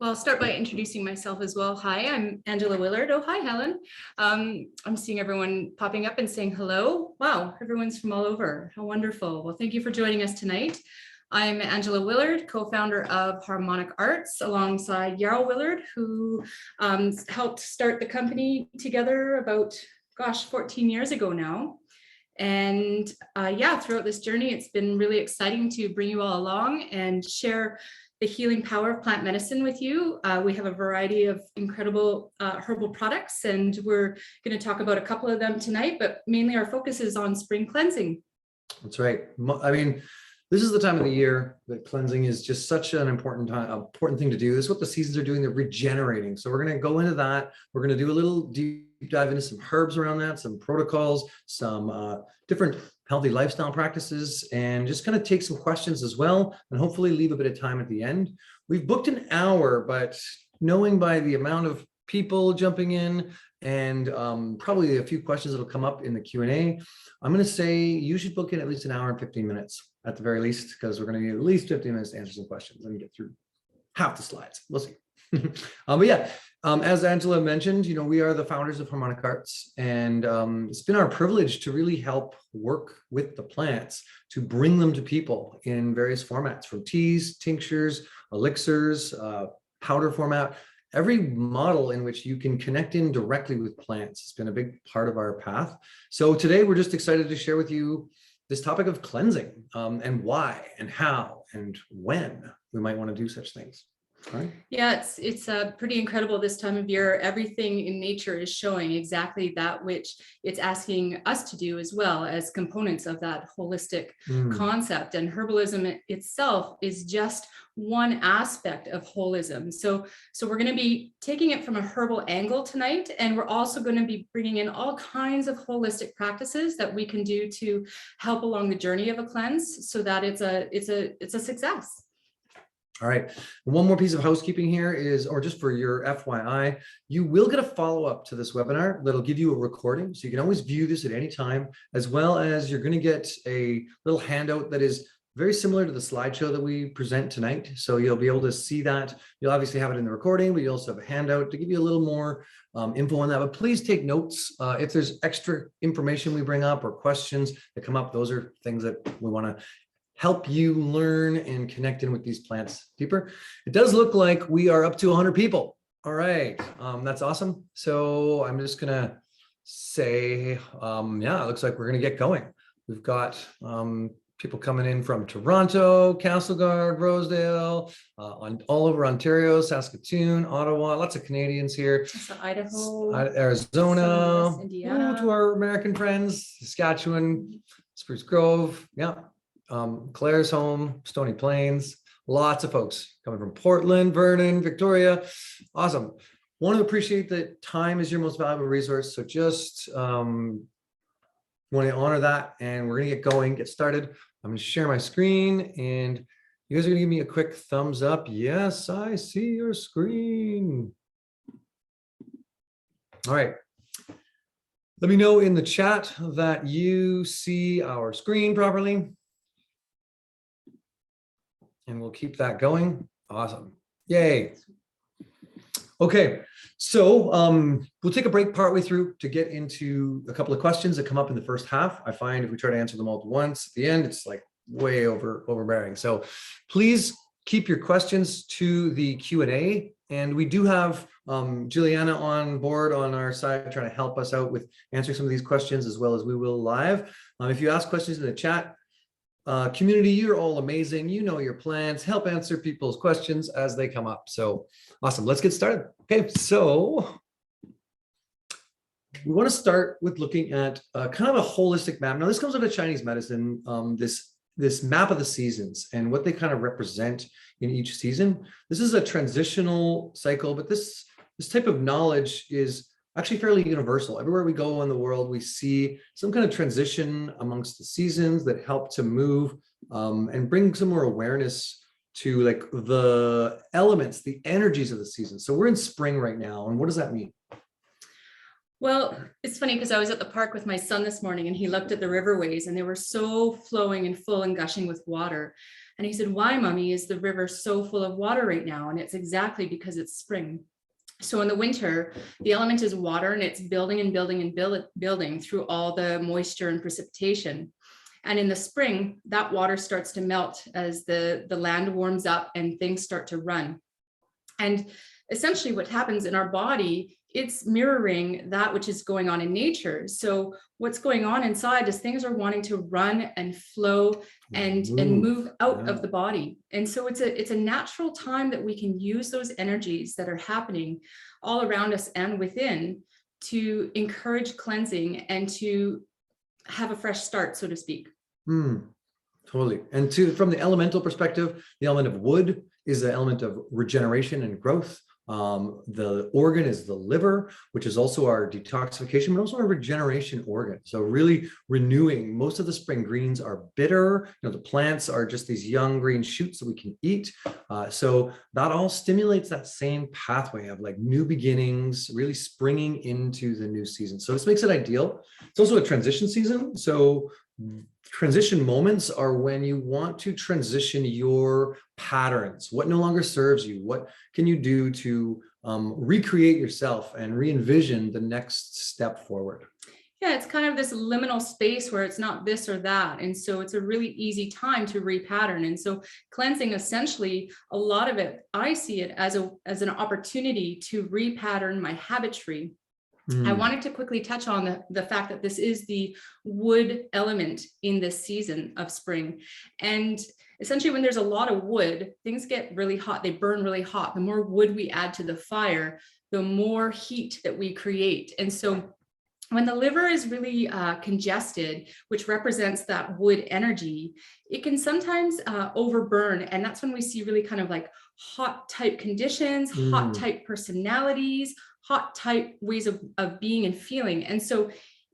Well, I'll start by introducing myself as well. Hi, I'm Angela Willard. Oh, hi, Helen. I'm seeing everyone popping up and saying hello. Wow, everyone's from all over. How wonderful. Well, thank you for joining us tonight. I'm Angela Willard, co-founder of Harmonic Arts, alongside Yarrow Willard, who helped start the company together about, 14 years ago now. And yeah, throughout this journey, it's been really exciting to bring you all along and share the healing power of plant medicine with you. We have a variety of incredible herbal products, and we're going to talk about a couple of them tonight, but mainly our focus is on spring cleansing. That's right. I mean, this is the time of the year that cleansing is just such an important thing to do. This is what the seasons are doing. They're regenerating. So we're going to go into that. We're going to do a little deep dive into some herbs around that, some protocols, some different healthy lifestyle practices, and just kind of take some questions as well, and hopefully leave a bit of time at the end. We've booked an hour, but knowing by the amount of people jumping in and probably a few questions that'll come up in the Q&A, I'm going to say you should book in at least an hour and 15 minutes at the very least, because we're going to need at least 15 minutes to answer some questions and get through half the slides. We'll see. But yeah, as Angela mentioned, we are the founders of Harmonic Arts, and it's been our privilege to really help work with the plants to bring them to people in various formats, from teas, tinctures, elixirs, powder format, every model in which you can connect in directly with plants. It's been a big part of our path. So today we're just excited to share with you this topic of cleansing, and why and how and when we might want to do such things. Right. Yeah, it's pretty incredible this time of year. Everything in nature is showing exactly that which it's asking us to do as well, as components of that holistic concept. And herbalism itself is just one aspect of holism. So we're going to be taking it from a herbal angle tonight, and we're also going to be bringing in all kinds of holistic practices that we can do to help along the journey of a cleanse, so that it's a success. All right. One more piece of housekeeping here is, or just for your FYI, you will get a follow-up to this webinar that'll give you a recording. So you can always view this at any time, as well as you're going to get a little handout that is very similar to the slideshow that we present tonight. So you'll be able to see that. You'll obviously have it in the recording, but you also have a handout to give you a little more info on that. But please take notes. If there's extra information we bring up or questions that come up, those are things that we want to help you learn and connect in with these plants deeper. It does look like we are up to 100 people. All right, that's awesome. So I'm just gonna say, yeah, it looks like we're gonna get going. We've got people coming in from Toronto, Castlegar, Rosedale, all over Ontario, Saskatoon, Ottawa, lots of Canadians here. So Idaho, Arizona, Indiana, to our American friends, Saskatchewan, Spruce Grove, yeah. Claire's home, Stony Plains, lots of folks coming from Portland, Vernon, Victoria. Awesome. Want to appreciate that time is your most valuable resource. So just want to honor that, and we're going to get going, get started. I'm going to share my screen, and you guys are going to give me a quick thumbs up. Yes, I see your screen. All right. Let me know in the chat that you see our screen properly. And we'll keep that going. Awesome. Yay. Okay, so we'll take a break partway through to get into a couple of questions that come up in the first half. I find if we try to answer them all at once, at the end, it's like way overbearing. So please keep your questions to the Q&A. And we do have Juliana on board on our side trying to help us out with answering some of these questions, as well as we will live. If you ask questions in the chat, community, you're all amazing. You know your plants, help answer people's questions as they come up. So awesome. Let's get started. Okay, so we want to start with looking at kind of a holistic map. Now, this comes out of Chinese medicine, this map of the seasons and what they kind of represent in each season. This is a transitional cycle, but this type of knowledge is actually fairly universal. Everywhere we go in the world, we see some kind of transition amongst the seasons that help to move and bring some more awareness to like the elements, the energies of the season. So we're in spring right now. And what does that mean? Well, it's funny because I was at the park with my son this morning, and he looked at the riverways, and they were so flowing and full and gushing with water. And he said, why, mommy, is the river so full of water right now? And it's exactly because it's spring. So in the winter, the element is water, and it's building and building and building through all the moisture and precipitation. And in the spring, that water starts to melt as the land warms up and things start to run. And essentially what happens in our body, it's mirroring that which is going on in nature. So what's going on inside is things are wanting to run and flow and move out of the body. And so it's a natural time that we can use those energies that are happening all around us and within to encourage cleansing and to have a fresh start, so to speak. Totally. And from the elemental perspective, the element of wood is the element of regeneration and growth. The organ is the liver, which is also our detoxification, but also our regeneration organ. So really renewing. Most of the spring greens are bitter. The plants are just these young green shoots that we can eat. So that all stimulates that same pathway of like new beginnings, really springing into the new season. So this makes it ideal. It's also a transition season. So transition moments are when you want to transition your patterns, what no longer serves you, what can you do to recreate yourself and re-envision the next step forward. Yeah, it's kind of this liminal space where it's not this or that. And so it's a really easy time to repattern. And so cleansing, essentially, a lot of it, I see it as an opportunity to repattern my habit tree. I wanted to quickly touch on the fact that this is the wood element in this season of spring. And essentially, when there's a lot of wood, things get really hot. They burn really hot. The more wood we add to the fire, the more heat that we create. And so when the liver is really congested, which represents that wood energy, it can sometimes overburn. And that's when we see really kind of like hot type conditions, hot type personalities, hot type ways of being and feeling. And so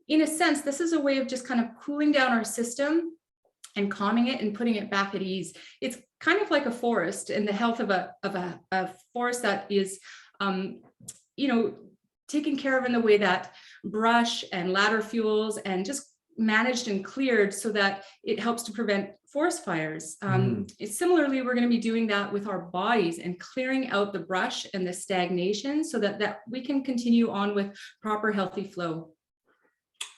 in a sense, this is a way of just kind of cooling down our system and calming it and putting it back at ease. It's kind of like a forest, and the health of a forest that is, taken care of in the way that brush and ladder fuels and just managed and cleared so that it helps to prevent forest fires. Similarly, we're going to be doing that with our bodies and clearing out the brush and the stagnation so that we can continue on with proper healthy flow.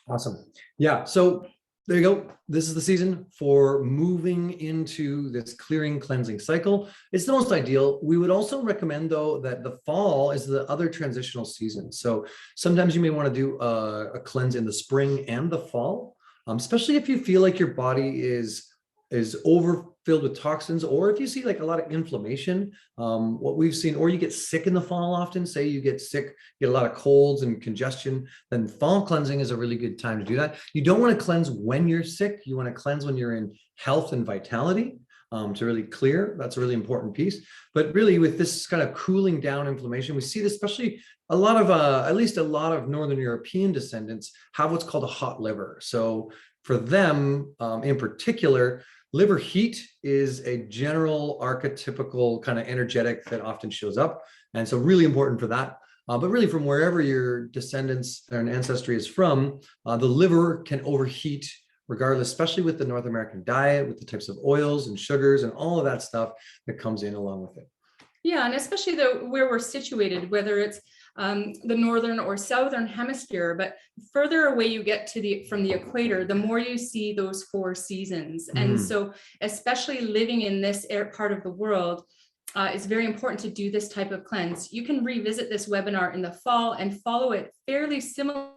Awesome. Yeah. So there you go. This is the season for moving into this clearing, cleansing cycle. It's the most ideal. We would also recommend, though, that the fall is the other transitional season. So sometimes you may want to do a cleanse in the spring and the fall, especially if you feel like your body is overfilled with toxins, or if you see like a lot of inflammation, what we've seen, or you get sick in the fall often, say you get sick, get a lot of colds and congestion, then fall cleansing is a really good time to do that. You don't want to cleanse when you're sick. You want to cleanse when you're in health and vitality, to really clear. That's a really important piece. But really with this kind of cooling down inflammation, we see this, especially a lot of, at least a lot of Northern European descendants have what's called a hot liver. So for them in particular, liver heat is a general archetypical kind of energetic that often shows up. And so really important for that. But really from wherever your descendants and ancestry is from, the liver can overheat regardless, especially with the North American diet, with the types of oils and sugars and all of that stuff that comes in along with it. Yeah, and especially where we're situated, whether it's the northern or southern hemisphere, but further away you get from the equator, the more you see those 4 seasons. And so especially living in this part of the world, it's very important to do this type of cleanse. You can revisit this webinar in the fall and follow it fairly similar.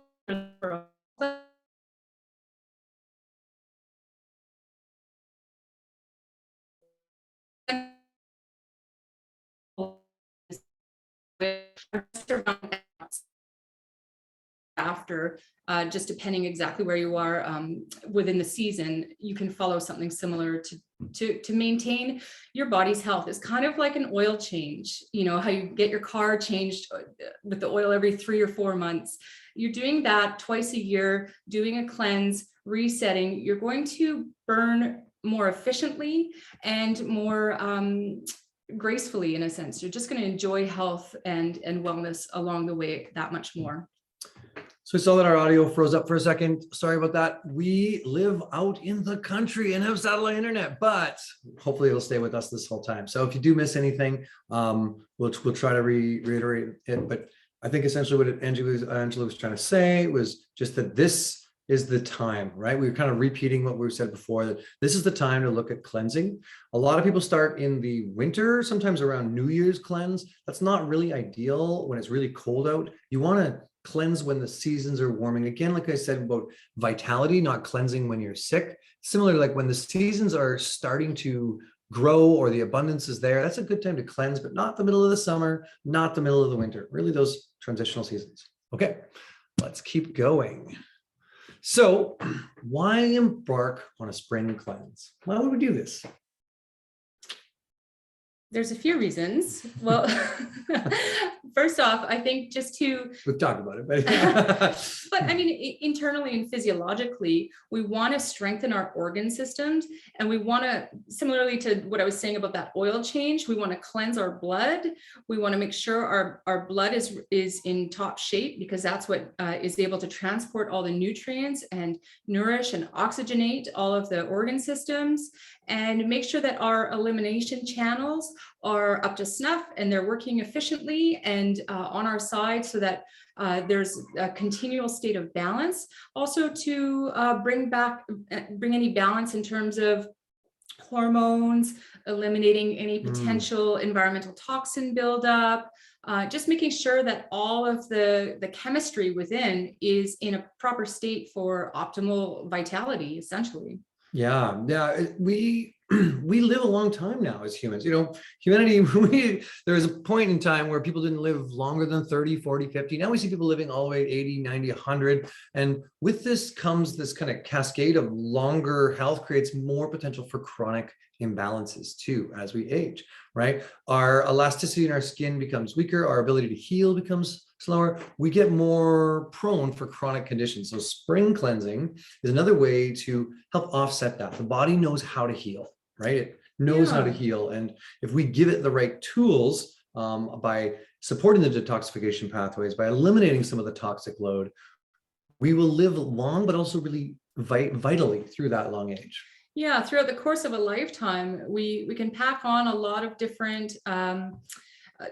After, just depending exactly where you are within the season, you can follow something similar to maintain your body's health. It's kind of like an oil change, how you get your car changed with the oil every 3 or 4 months. You're doing that twice a year, doing a cleanse, resetting. You're going to burn more efficiently and more gracefully, in a sense. You're just going to enjoy health and wellness along the way that much more. So we saw that our audio froze up for a second. Sorry about that. We live out in the country and have satellite internet, but hopefully it'll stay with us this whole time. So if you do miss anything, we'll try to reiterate it. But I think essentially what Angela was trying to say was just that this is the time, right? We were kind of repeating what we said before, that this is the time to look at cleansing. A lot of people start in the winter, sometimes around New Year's cleanse. That's not really ideal when it's really cold out. You want to cleanse when the seasons are warming. Again, like I said about vitality, not cleansing when you're sick. Similarly, like when the seasons are starting to grow or the abundance is there, that's a good time to cleanse, but not the middle of the summer, not the middle of the winter, really those transitional seasons. Okay, let's keep going. So why embark on a spring cleanse? Why would we do this? There's a few reasons. Well, first off, I think just to... We've talked about it, but... but I mean, internally and physiologically, we want to strengthen our organ systems, and we want to, similarly to what I was saying about that oil change, we want to cleanse our blood. We want to make sure our blood is in top shape, because that's what is able to transport all the nutrients and nourish and oxygenate all of the organ systems, and make sure that our elimination channels are up to snuff and they're working efficiently and on our side, so that there's a continual state of balance. Also to bring any balance in terms of hormones, eliminating any potential environmental toxin buildup, just making sure that all of the chemistry within is in a proper state for optimal vitality, essentially. Yeah, we live a long time now as humans. You know, humanity, there was a point in time where people didn't live longer than 30, 40, 50. Now we see people living all the way 80, 90, 100. And with this comes this kind of cascade of longer health, creates more potential for chronic imbalances too as we age, right? Our elasticity in our skin becomes weaker. Our ability to heal becomes slower. We get more prone for chronic conditions. So spring cleansing is another way to help offset that. The body knows how to heal, right? It knows how to heal. And if we give it the right tools by supporting the detoxification pathways, by eliminating some of the toxic load, we will live long, but also really vitally through that long age. Yeah, throughout the course of a lifetime, we can pack on a lot of different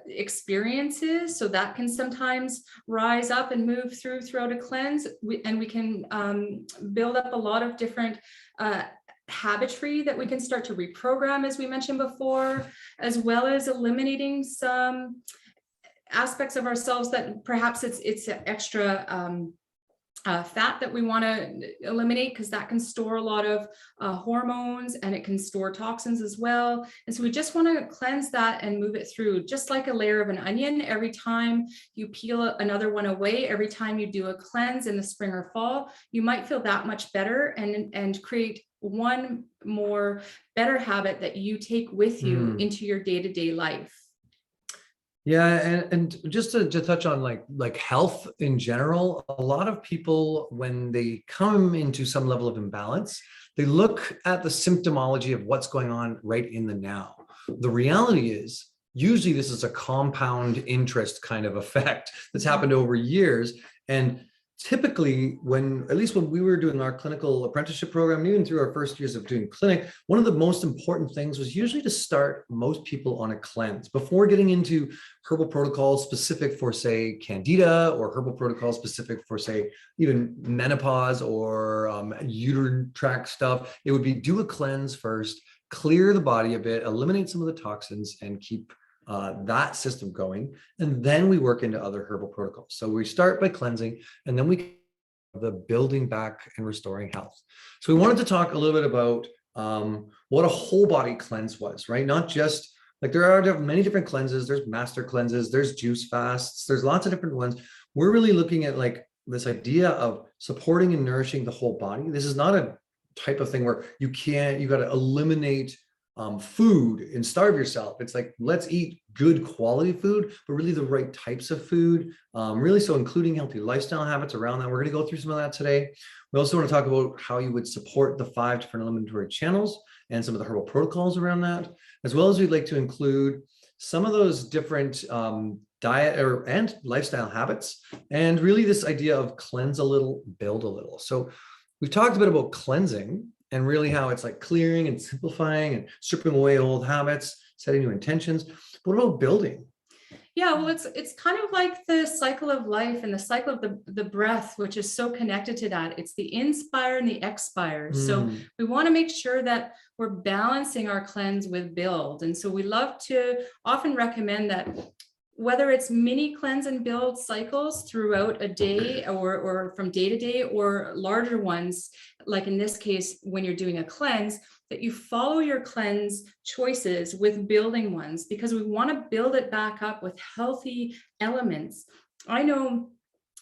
experiences, so that can sometimes rise up and move throughout a cleanse, and we can build up a lot of different habitry that we can start to reprogram, as we mentioned before, as well as eliminating some aspects of ourselves that perhaps it's extra fat that we want to eliminate, because that can store a lot of hormones, and it can store toxins as well. And so we just want to cleanse that and move it through, just like a layer of an onion. Every time you peel another one away, every time you do a cleanse in the spring or fall, you might feel that much better and create one more better habit that you take with you into your day-to-day life. Yeah, and just to touch on like health in general, a lot of people, when they come into some level of imbalance, they look at the symptomology of what's going on right in the now. The reality is, usually this is a compound interest kind of effect that's happened over years. And typically, at least when we were doing our clinical apprenticeship program, and even through our first years of doing clinic, one of the most important things was usually to start most people on a cleanse before getting into herbal protocols specific for, say, candida, or herbal protocols specific for, say, even menopause or uterine tract stuff. It would be do a cleanse first, clear the body a bit, eliminate some of the toxins, and keep that system going, and then we work into other herbal protocols. So we start by cleansing, and then we the building back and restoring health. So we wanted to talk a little bit about what a whole body cleanse was, right? Not just like, there are many different cleanses. There's master cleanses, there's juice fasts, there's lots of different ones. We're really looking at like this idea of supporting and nourishing the whole body. This is not a type of thing where you got to eliminate food and starve yourself. It's like, let's eat good quality food, but really the right types of food, really. So including healthy lifestyle habits around that. We're going to go through some of that today. We also want to talk about how you would support the 5 different eliminatory channels and some of the herbal protocols around that, as well as we'd like to include some of those different diet and lifestyle habits, and really this idea of cleanse a little, build a little. So we've talked a bit about cleansing and really how it's like clearing and simplifying and stripping away old habits, setting new intentions. But what about building? Yeah, well, it's kind of like the cycle of life and the cycle of the breath, which is so connected to that. It's the inspire and the expire. So we want to make sure that we're balancing our cleanse with build. And so we love to often recommend that whether it's mini cleanse and build cycles throughout a day or from day to day, or larger ones, like in this case, when you're doing a cleanse, that you follow your cleanse choices with building ones, because we want to build it back up with healthy elements. I know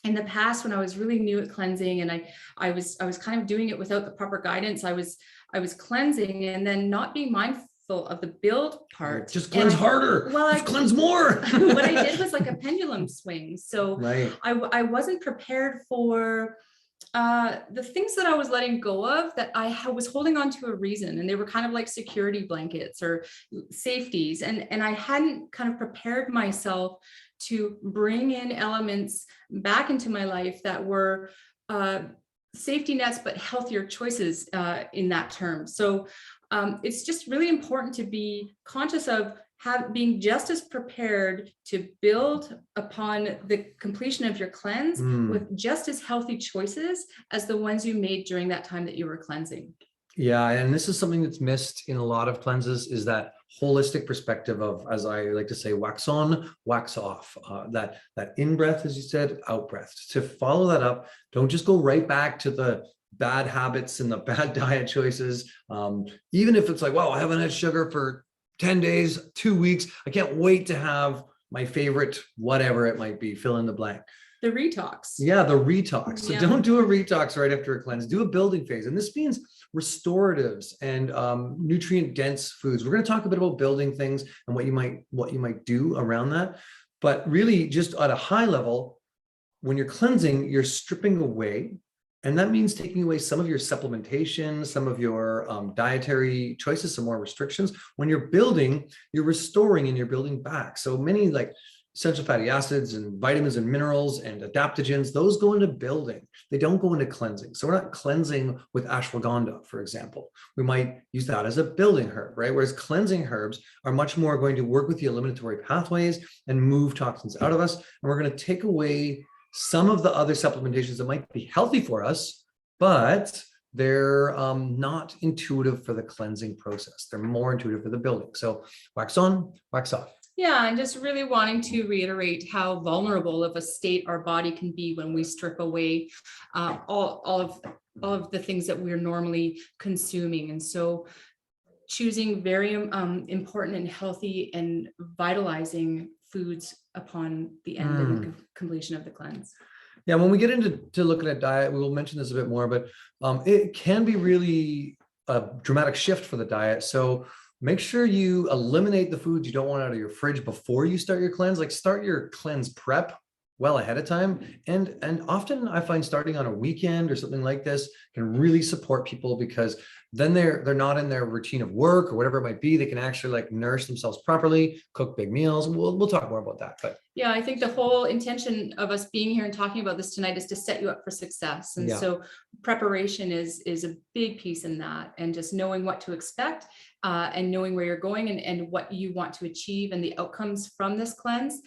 in the past, when I was really new at cleansing and I was kind of doing it without the proper guidance, I was cleansing and then not being mindful of the build part. Just cleanse harder. Well, just cleanse more. What I did was like a pendulum swing. So right. I wasn't prepared for the things that I was letting go of, that I was holding on to a reason, and they were kind of like security blankets or safeties. And I hadn't kind of prepared myself to bring in elements back into my life that were safety nets, but healthier choices in that term. So it's just really important to be conscious of being just as prepared to build upon the completion of your cleanse with just as healthy choices as the ones you made during that time that you were cleansing. Yeah, and this is something that's missed in a lot of cleanses, is that holistic perspective of, as I like to say, wax on, wax off. That in breath, as you said, out breath. To follow that up, don't just go right back to the bad habits and the bad diet choices. Even if it's like, wow, I haven't had sugar for 10 days, 2 weeks. I can't wait to have my favorite, whatever it might be, fill in the blank. The retox. Yeah, the retox. So don't do a retox right after a cleanse. Do a building phase. And this means restoratives and nutrient dense foods. We're going to talk a bit about building things and what you might do around that. But really, just at a high level, when you're cleansing, you're stripping away. And that means taking away some of your supplementation, some of your dietary choices, some more restrictions. When you're building, you're restoring and you're building back. So many like essential fatty acids and vitamins and minerals and adaptogens, those go into building. They don't go into cleansing. So we're not cleansing with ashwagandha, for example. We might use that as a building herb, right? Whereas cleansing herbs are much more going to work with the eliminatory pathways and move toxins out of us. And we're going to take away some of the other supplementations that might be healthy for us, but they're not intuitive for the cleansing process. They're more intuitive for the building. So wax on, wax off. Yeah, and just really wanting to reiterate how vulnerable of a state our body can be when we strip away all of the things that we're normally consuming. And so choosing very important and healthy and vitalizing foods upon the end and the completion of the cleanse. Yeah, when we get into looking at diet, we will mention this a bit more, but it can be really a dramatic shift for the diet. So make sure you eliminate the foods you don't want out of your fridge before you start your cleanse. Like start your cleanse prep well ahead of time. And often I find starting on a weekend or something like this can really support people, because then they're not in their routine of work or whatever it might be. They can actually like nourish themselves properly, cook big meals. We'll talk more about that. But yeah, I think the whole intention of us being here and talking about this tonight is to set you up for success. And so preparation is a big piece in that, and just knowing what to expect and knowing where you're going and what you want to achieve and the outcomes from this cleanse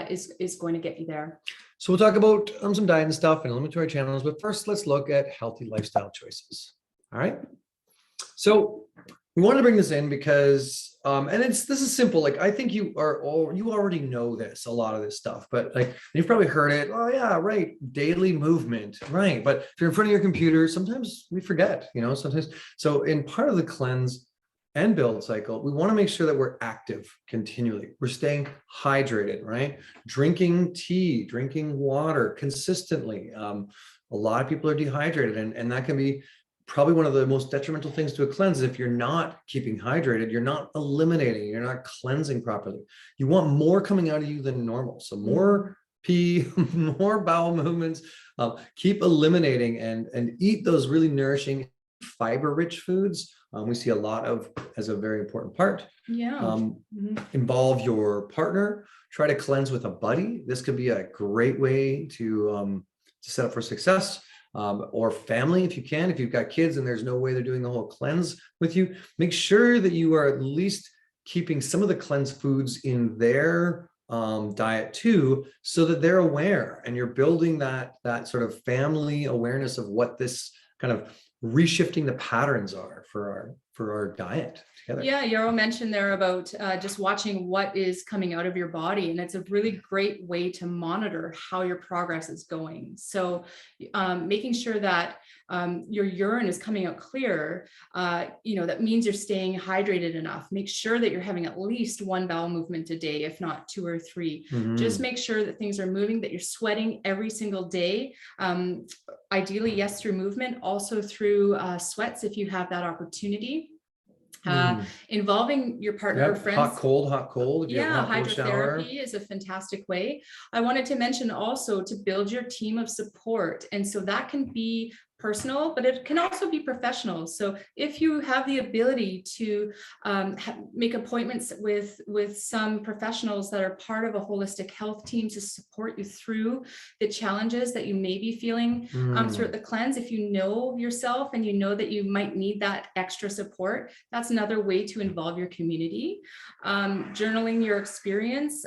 is going to get you there. So we'll talk about some diet and stuff and eliminatory channels, but first let's look at healthy lifestyle choices. All right. So we wanted to bring this in because, and this is simple. Like, I think you already know this, a lot of this stuff, but like, you've probably heard it. Oh yeah, right. Daily movement. Right. But if you're in front of your computer, sometimes we forget, sometimes. So in part of the cleanse and build cycle, we want to make sure that we're active continually. We're staying hydrated, right? Drinking tea, drinking water consistently. A lot of people are dehydrated, and that can be probably one of the most detrimental things to a cleanse. If you're not keeping hydrated, you're not eliminating, you're not cleansing properly. You want more coming out of you than normal. So more pee, more bowel movements, keep eliminating and eat those really nourishing fiber-rich foods we see a lot of as a very important part. Yeah. Involve your partner. Try to cleanse with a buddy. This could be a great way to set up for success. Or family, if you can. If you've got kids and there's no way they're doing the whole cleanse with you, make sure that you are at least keeping some of the cleanse foods in their diet too, so that they're aware, and you're building that sort of family awareness of what this kind of reshifting the patterns are for our diet together. Yeah, Yarrow mentioned there about just watching what is coming out of your body, and it's a really great way to monitor how your progress is going. So making sure that your urine is coming out clear, that means you're staying hydrated enough. Make sure that you're having at least one bowel movement a day, if not 2 or 3. Just make sure that things are moving, that you're sweating every single day. Ideally, yes, through movement, also through sweats if you have that opportunity. Involving your partner or friends. Hot, cold. Yeah, hydrotherapy is a fantastic way. I wanted to mention also to build your team of support. And so that can be personal, but it can also be professional. So if you have the ability to make appointments with some professionals that are part of a holistic health team to support you through the challenges that you may be feeling throughout the cleanse, if you know yourself and you know that you might need that extra support, that's another way to involve your community. Journaling your experience.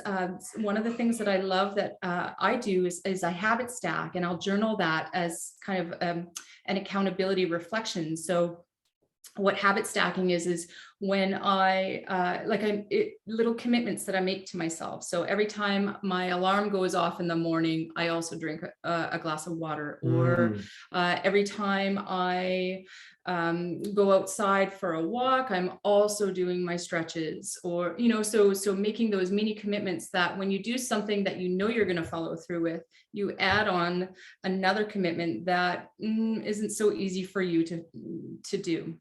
One of the things that I love that I do is I habit stack, and I'll journal that as kind of an accountability reflection. So what habit stacking is when little commitments that I make to myself. So every time my alarm goes off in the morning, I also drink a glass of water, or every time I go outside for a walk, I'm also doing my stretches, or, so making those mini commitments that when you do something that you're going to follow through with, you add on another commitment that isn't so easy for you to do.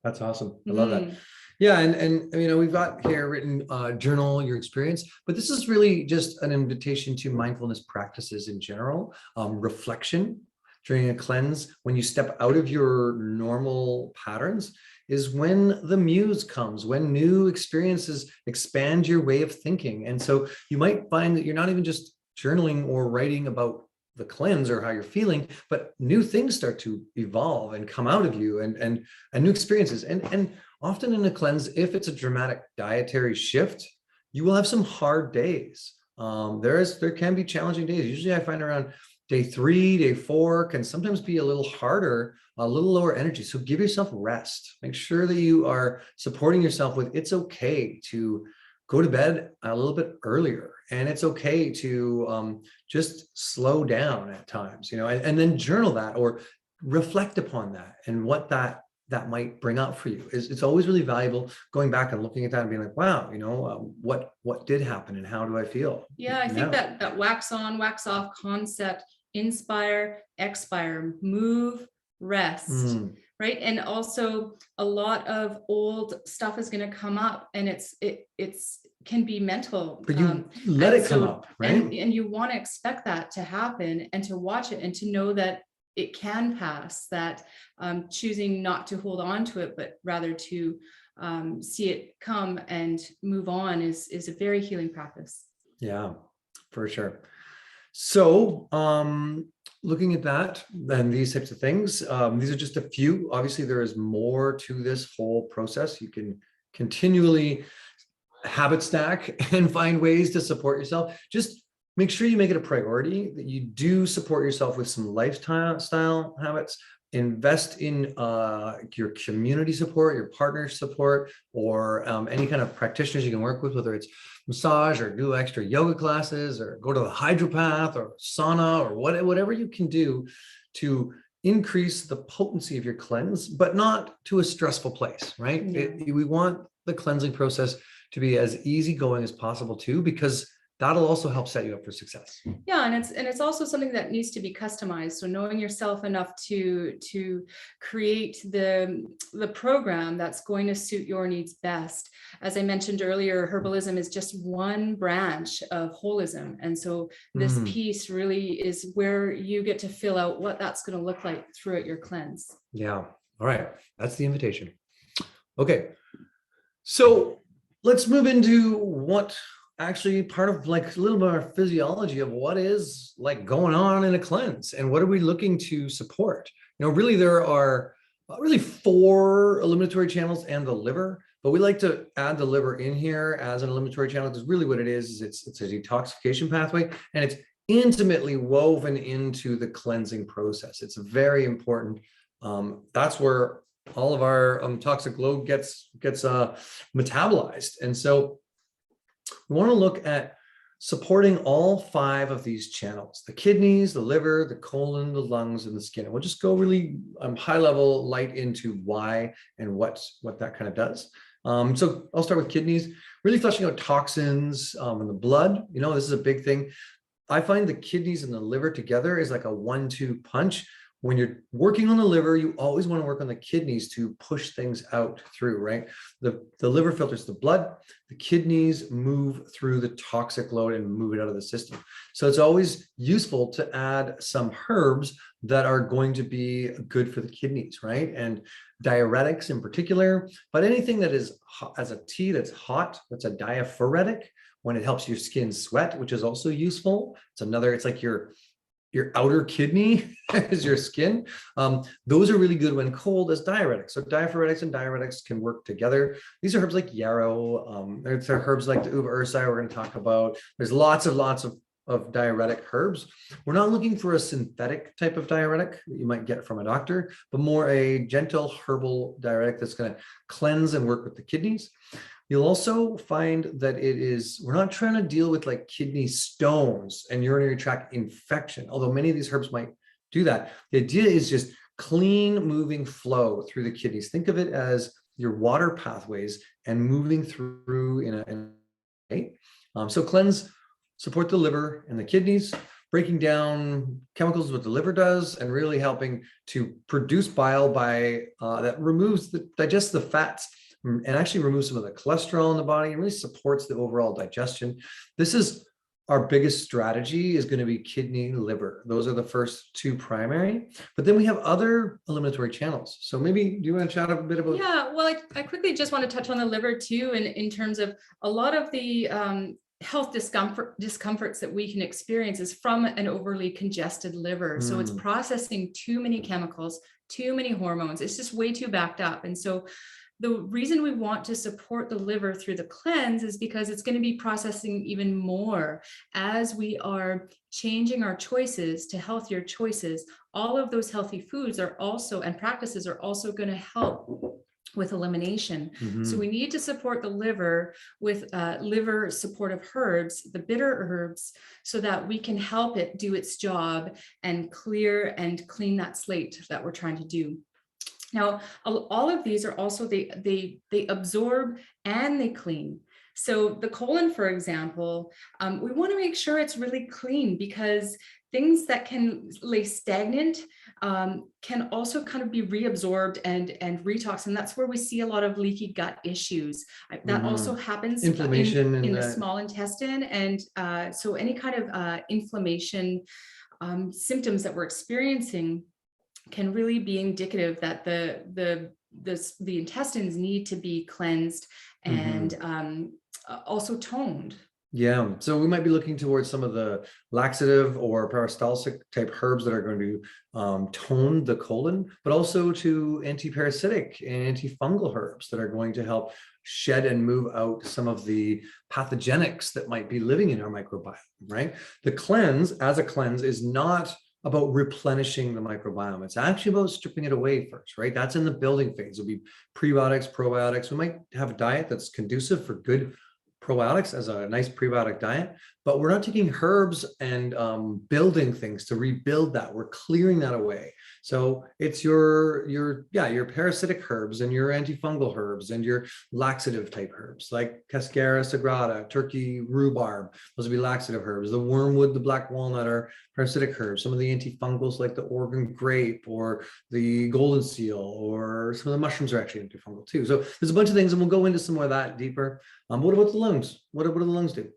That's awesome. I love that. Yeah. And we've got here written, journal your experience, but this is really just an invitation to mindfulness practices in general, reflection during a cleanse. When you step out of your normal patterns is when the muse comes, when new experiences expand your way of thinking. And so you might find that you're not even just journaling or writing about the cleanse or how you're feeling, but new things start to evolve and come out of you, and new experiences. And often in a cleanse, if it's a dramatic dietary shift, you will have some hard days. There can be challenging days. Usually I find around day 3, day 4 can sometimes be a little harder, a little lower energy. So give yourself rest. Make sure that you are supporting yourself with, it's okay to go to bed a little bit earlier. And it's okay to just slow down at times, and then journal that or reflect upon that and what that might bring up for you. It's always really valuable going back and looking at that and being like, wow, what did happen and how do I feel? Yeah, I think that wax on, wax off concept, inspire, expire, move, rest. Right. And also a lot of old stuff is going to come up, and it's can be mental. But you let it come up, right? And you want to expect that to happen and to watch it and to know that it can pass, that choosing not to hold on to it, but rather to see it come and move on is a very healing practice. Yeah, for sure. So looking at that and these types of things, these are just a few. Obviously, there is more to this whole process. You can continually habit stack and find ways to support yourself. Just make sure you make it a priority that you do support yourself with some lifestyle habits. Invest in your community support, your partner support, or any kind of practitioners you can work with, whether it's massage or do extra yoga classes or go to the hydropath or sauna or whatever you can do to increase the potency of your cleanse, but not to a stressful place, right? Yeah. We want the cleansing process to be as easygoing as possible too, because that'll also help set you up for success. Yeah, and it's also something that needs to be customized. So knowing yourself enough to create the program that's going to suit your needs best. As I mentioned earlier, herbalism is just one branch of holism, and so this piece really is where you get to fill out what that's going to look like throughout your cleanse. Yeah. All right. That's the invitation. Okay, so let's move into what actually part of like a little bit of our physiology of what is like going on in a cleanse and what are we looking to support. Really there are really 4 eliminatory channels and the liver, but we like to add the liver in here as an eliminatory channel because really what it is it's a detoxification pathway, and it's intimately woven into the cleansing process. It's very important. That's where all of our toxic load gets metabolized. And so we want to look at supporting all 5 of these channels: the kidneys, the liver, the colon, the lungs, and the skin. And we'll just go really high level light into why and what that kind of does. So I'll start with kidneys, really flushing out toxins in the blood. This is a big thing. I find the kidneys and the liver together is like a 1-2 punch. When you're working on the liver, you always want to work on the kidneys to push things out through, right? The liver filters the blood, the kidneys move through the toxic load and move it out of the system. So it's always useful to add some herbs that are going to be good for the kidneys, right? And diuretics in particular, but anything that is as a tea that's hot, that's a diaphoretic, when it helps your skin sweat, which is also useful. It's like your outer kidney is your skin. Those are really good when cold as diuretics. So diaphoretics and diuretics can work together. These are herbs like yarrow. There's herbs like the uva ursi we're going to talk about. There's lots of diuretic herbs. We're not looking for a synthetic type of diuretic that you might get from a doctor, but more a gentle herbal diuretic that's going to cleanse and work with the kidneys. You'll also find that we're not trying to deal with like kidney stones and urinary tract infection, although many of these herbs might do that. The idea is just clean moving flow through the kidneys. Think of it as your water pathways and moving through in a so cleanse, support the liver and the kidneys, breaking down chemicals, what the liver does, and really helping to produce bile that digests the fats and actually removes some of the cholesterol in the body and really supports the overall digestion. This is our biggest strategy, is going to be kidney, liver. Those are the first 2 primary, but then we have other eliminatory channels. So maybe do you want to chat a bit about? Yeah, well, I quickly just want to touch on the liver too, in terms of a lot of the health discomforts that we can experience is from an overly congested liver. So it's processing too many chemicals, too many hormones. It's just way too backed up. And so the reason we want to support the liver through the cleanse is because it's going to be processing even more as we are changing our choices to healthier choices. All of those healthy foods and practices are also going to help with elimination. So we need to support the liver with liver supportive herbs, the bitter herbs, so that we can help it do its job and clear and clean that slate that we're trying to do. Now, all of these are also, they absorb and they clean. So the colon, for example, we want to make sure it's really clean, because things that can lay stagnant can also kind of be reabsorbed and retoxed. And that's where we see a lot of leaky gut issues. That also happens inflammation in the small intestine. And so any kind of inflammation symptoms that we're experiencing can really be indicative that the intestines need to be cleansed and also toned. Yeah, so we might be looking towards some of the laxative or peristaltic type herbs that are going to tone the colon, but also to anti-parasitic and antifungal herbs that are going to help shed and move out some of the pathogenics that might be living in our microbiome, right? The cleanse, as a cleanse, is not about replenishing the microbiome. It's actually about stripping it away first, right? That's in the building phase. It'll be prebiotics, probiotics. We might have a diet that's conducive for good probiotics as a nice prebiotic diet, but we're not taking herbs and building things to rebuild that. We're clearing that away. So it's your parasitic herbs and your antifungal herbs and your laxative type herbs like Cascara sagrada, Turkey rhubarb. Those would be laxative herbs. The wormwood, the black walnut are parasitic herbs. Some of the antifungals like the Oregon grape or the golden seal, or some of the mushrooms are actually antifungal too. So there's a bunch of things, and we'll go into some more of that deeper. What about the lungs? What do the lungs do?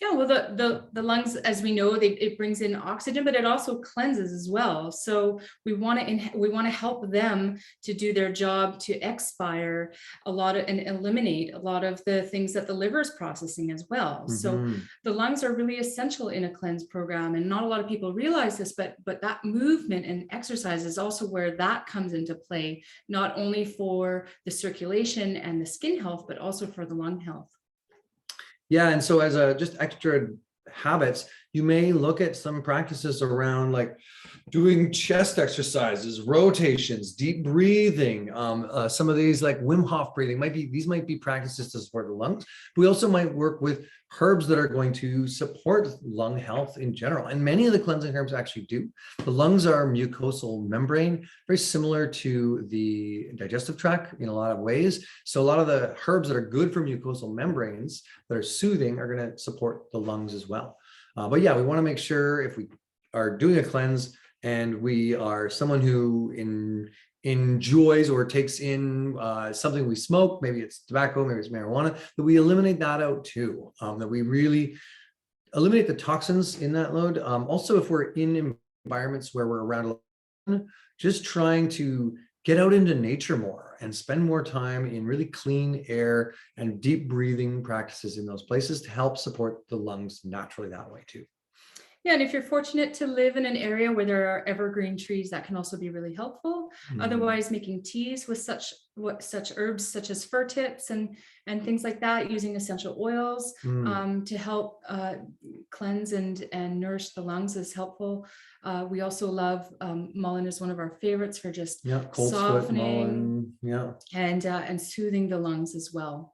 Yeah, well, the lungs, as we know, it brings in oxygen, but it also cleanses as well. So we want to help them to do their job, to expire a lot of and eliminate a lot of the things that the liver is processing as well. So Mhm. the lungs are really essential in a cleanse program, and not a lot of people realize this, but that movement and exercise is also where that comes into play, not only for the circulation and the skin health, but also for the lung health. Yeah, and so as a just extra habits, you may look at some practices around like doing chest exercises, rotations, deep breathing. Some of these like Wim Hof breathing these might be practices to support the lungs. We also might work with herbs that are going to support lung health in general. And many of the cleansing herbs actually do. The lungs are mucosal membrane, very similar to the digestive tract in a lot of ways. So a lot of the herbs that are good for mucosal membranes that are soothing are going to support the lungs as well. But yeah, we want to make sure if we are doing a cleanse and we are someone who enjoys or takes in something we smoke, maybe it's tobacco, maybe it's marijuana, that we eliminate that out too, that we really eliminate the toxins in that load. Also, if we're in environments where we're around, just trying to get out into nature more and spend more time in really clean air and deep breathing practices in those places to help support the lungs naturally that way too. Yeah, and if you're fortunate to live in an area where there are evergreen trees, that can also be really helpful. Otherwise, making teas with such herbs such as fir tips and things like that, using essential oils to help cleanse and nourish the lungs is helpful. We also love mullein is one of our favorites for just cold softening mullein, and soothing the lungs as well.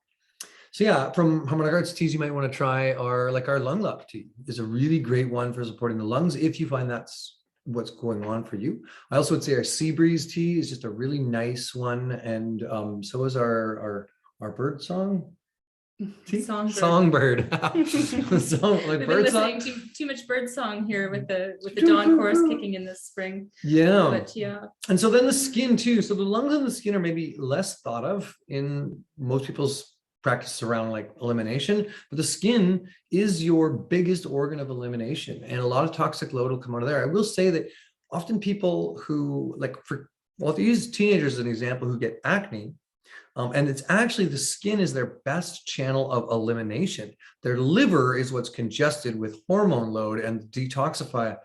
So yeah, from regards teas, you might want to try our lung luck tea is a really great one for supporting the lungs if you find that's what's going on for you. I also would say our sea breeze tea is just a really nice one, and so is our bird song. Songbird. Like We've been listening to too much bird song here with the dawn chorus kicking in this spring. Yeah. But yeah. And so then the skin too. So the lungs and the skin are maybe less thought of in most people's practice around like elimination, but the skin is your biggest organ of elimination, and a lot of toxic load will come out of there. I will say that often people who if you use teenagers as an example who get acne, and it's actually the skin is their best channel of elimination. Their liver is what's congested with hormone load and detoxifying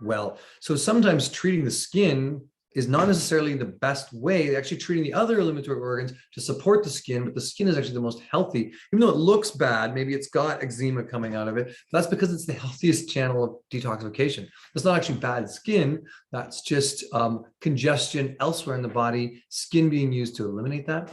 well. So sometimes treating the skin is not necessarily the best way. Actually treating the other eliminatory organs to support the skin, but the skin is actually the most healthy. Even though it looks bad, maybe it's got eczema coming out of it, that's because it's the healthiest channel of detoxification. It's not actually bad skin, that's just congestion elsewhere in the body, skin being used to eliminate that.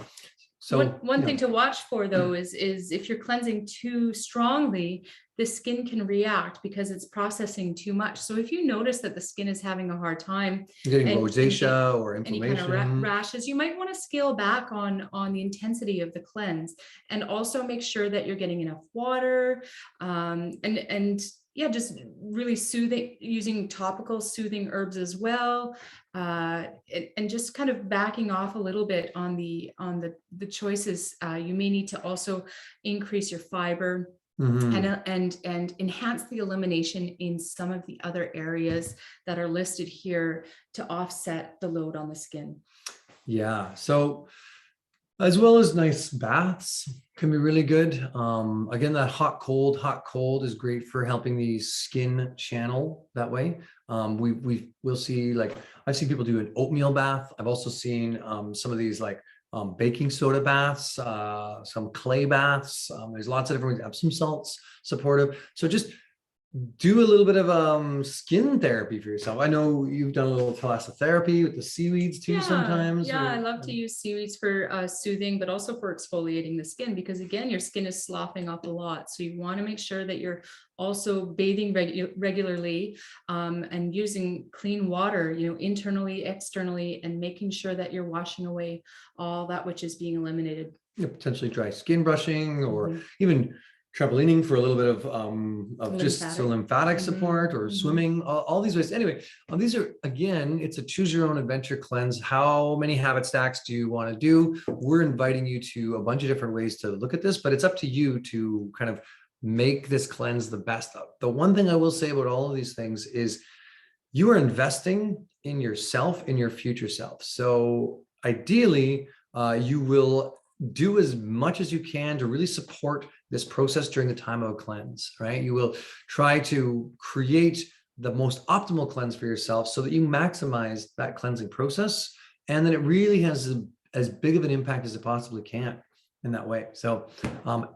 So one thing to watch for though is if you're cleansing too strongly, the skin can react because it's processing too much. So if you notice that the skin is having a hard time getting rosacea or inflammation, any kind of rashes, you might want to scale back on the intensity of the cleanse, and also make sure that you're getting enough water, and just really soothing, using topical soothing herbs as well, and just kind of backing off a little bit on the choices. You may need to also increase your fiber. And enhance the elimination in some of the other areas that are listed here to offset the load on the skin. Yeah. So as well as nice baths can be really good. Again, that hot cold is great for helping the skin channel that way. We'll see, like I've seen people do an oatmeal bath. I've also seen some of these like baking soda baths, some clay baths. There's lots of different Epsom salts supportive. So just do a little bit of skin therapy for yourself. I know you've done a little thalassotherapy with the seaweeds too sometimes. Yeah, I love to use seaweeds for soothing, but also for exfoliating the skin, because again, your skin is sloughing up a lot. So you want to make sure that you're also bathing regularly and using clean water, internally, externally, and making sure that you're washing away all that which is being eliminated. Potentially dry skin brushing, or even trampolining for a little bit of just lymphatic support, or swimming, all these ways. Anyway, these are, again, it's a choose your own adventure cleanse. How many habit stacks do you want to do? We're inviting you to a bunch of different ways to look at this, but it's up to you to kind of make this cleanse the best of. The one thing I will say about all of these things is you are investing in yourself, in your future self. So ideally, you will do as much as you can to really support this process during the time of a cleanse, right? You will try to create the most optimal cleanse for yourself so that you maximize that cleansing process. And then it really has as big of an impact as it possibly can in that way. So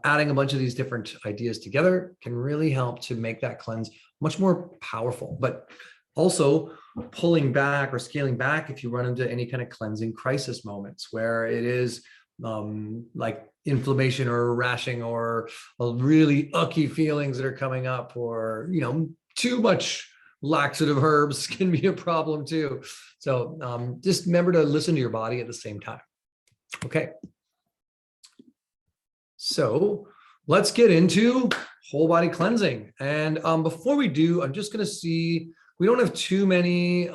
adding a bunch of these different ideas together can really help to make that cleanse much more powerful. But also pulling back or scaling back if you run into any kind of cleansing crisis moments where it is like inflammation or rashing or really icky feelings that are coming up, or, you know, too much laxative herbs can be a problem too. So just remember to listen to your body at the same time. Okay. So let's get into whole body cleansing. And before we do, I'm just going to see, we don't have too many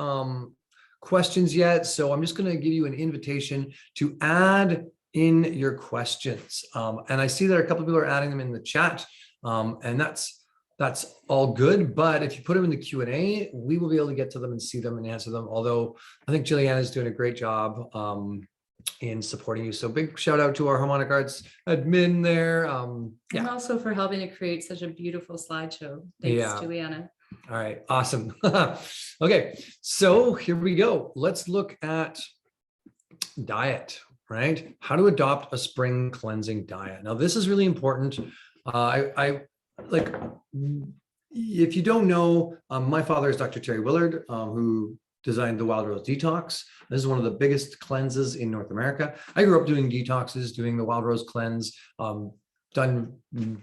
questions yet. So I'm just going to give you an invitation to add in your questions. And I see that a couple of people are adding them in the chat, and that's all good. But if you put them in the Q&A, we will be able to get to them and see them and answer them. Although I think Jillian is doing a great job in supporting you. So big shout out to our Harmonic Arts admin there. And also for helping to create such a beautiful slideshow. Thanks, Juliana. All right, awesome. Okay, so here we go. Let's look at diet, right? How to adopt a spring cleansing diet. Now, this is really important. I like, if you don't know, my father is Dr. Terry Willard, who designed the Wild Rose Detox. This is one of the biggest cleanses in North America. I grew up doing detoxes, doing the Wild Rose cleanse, done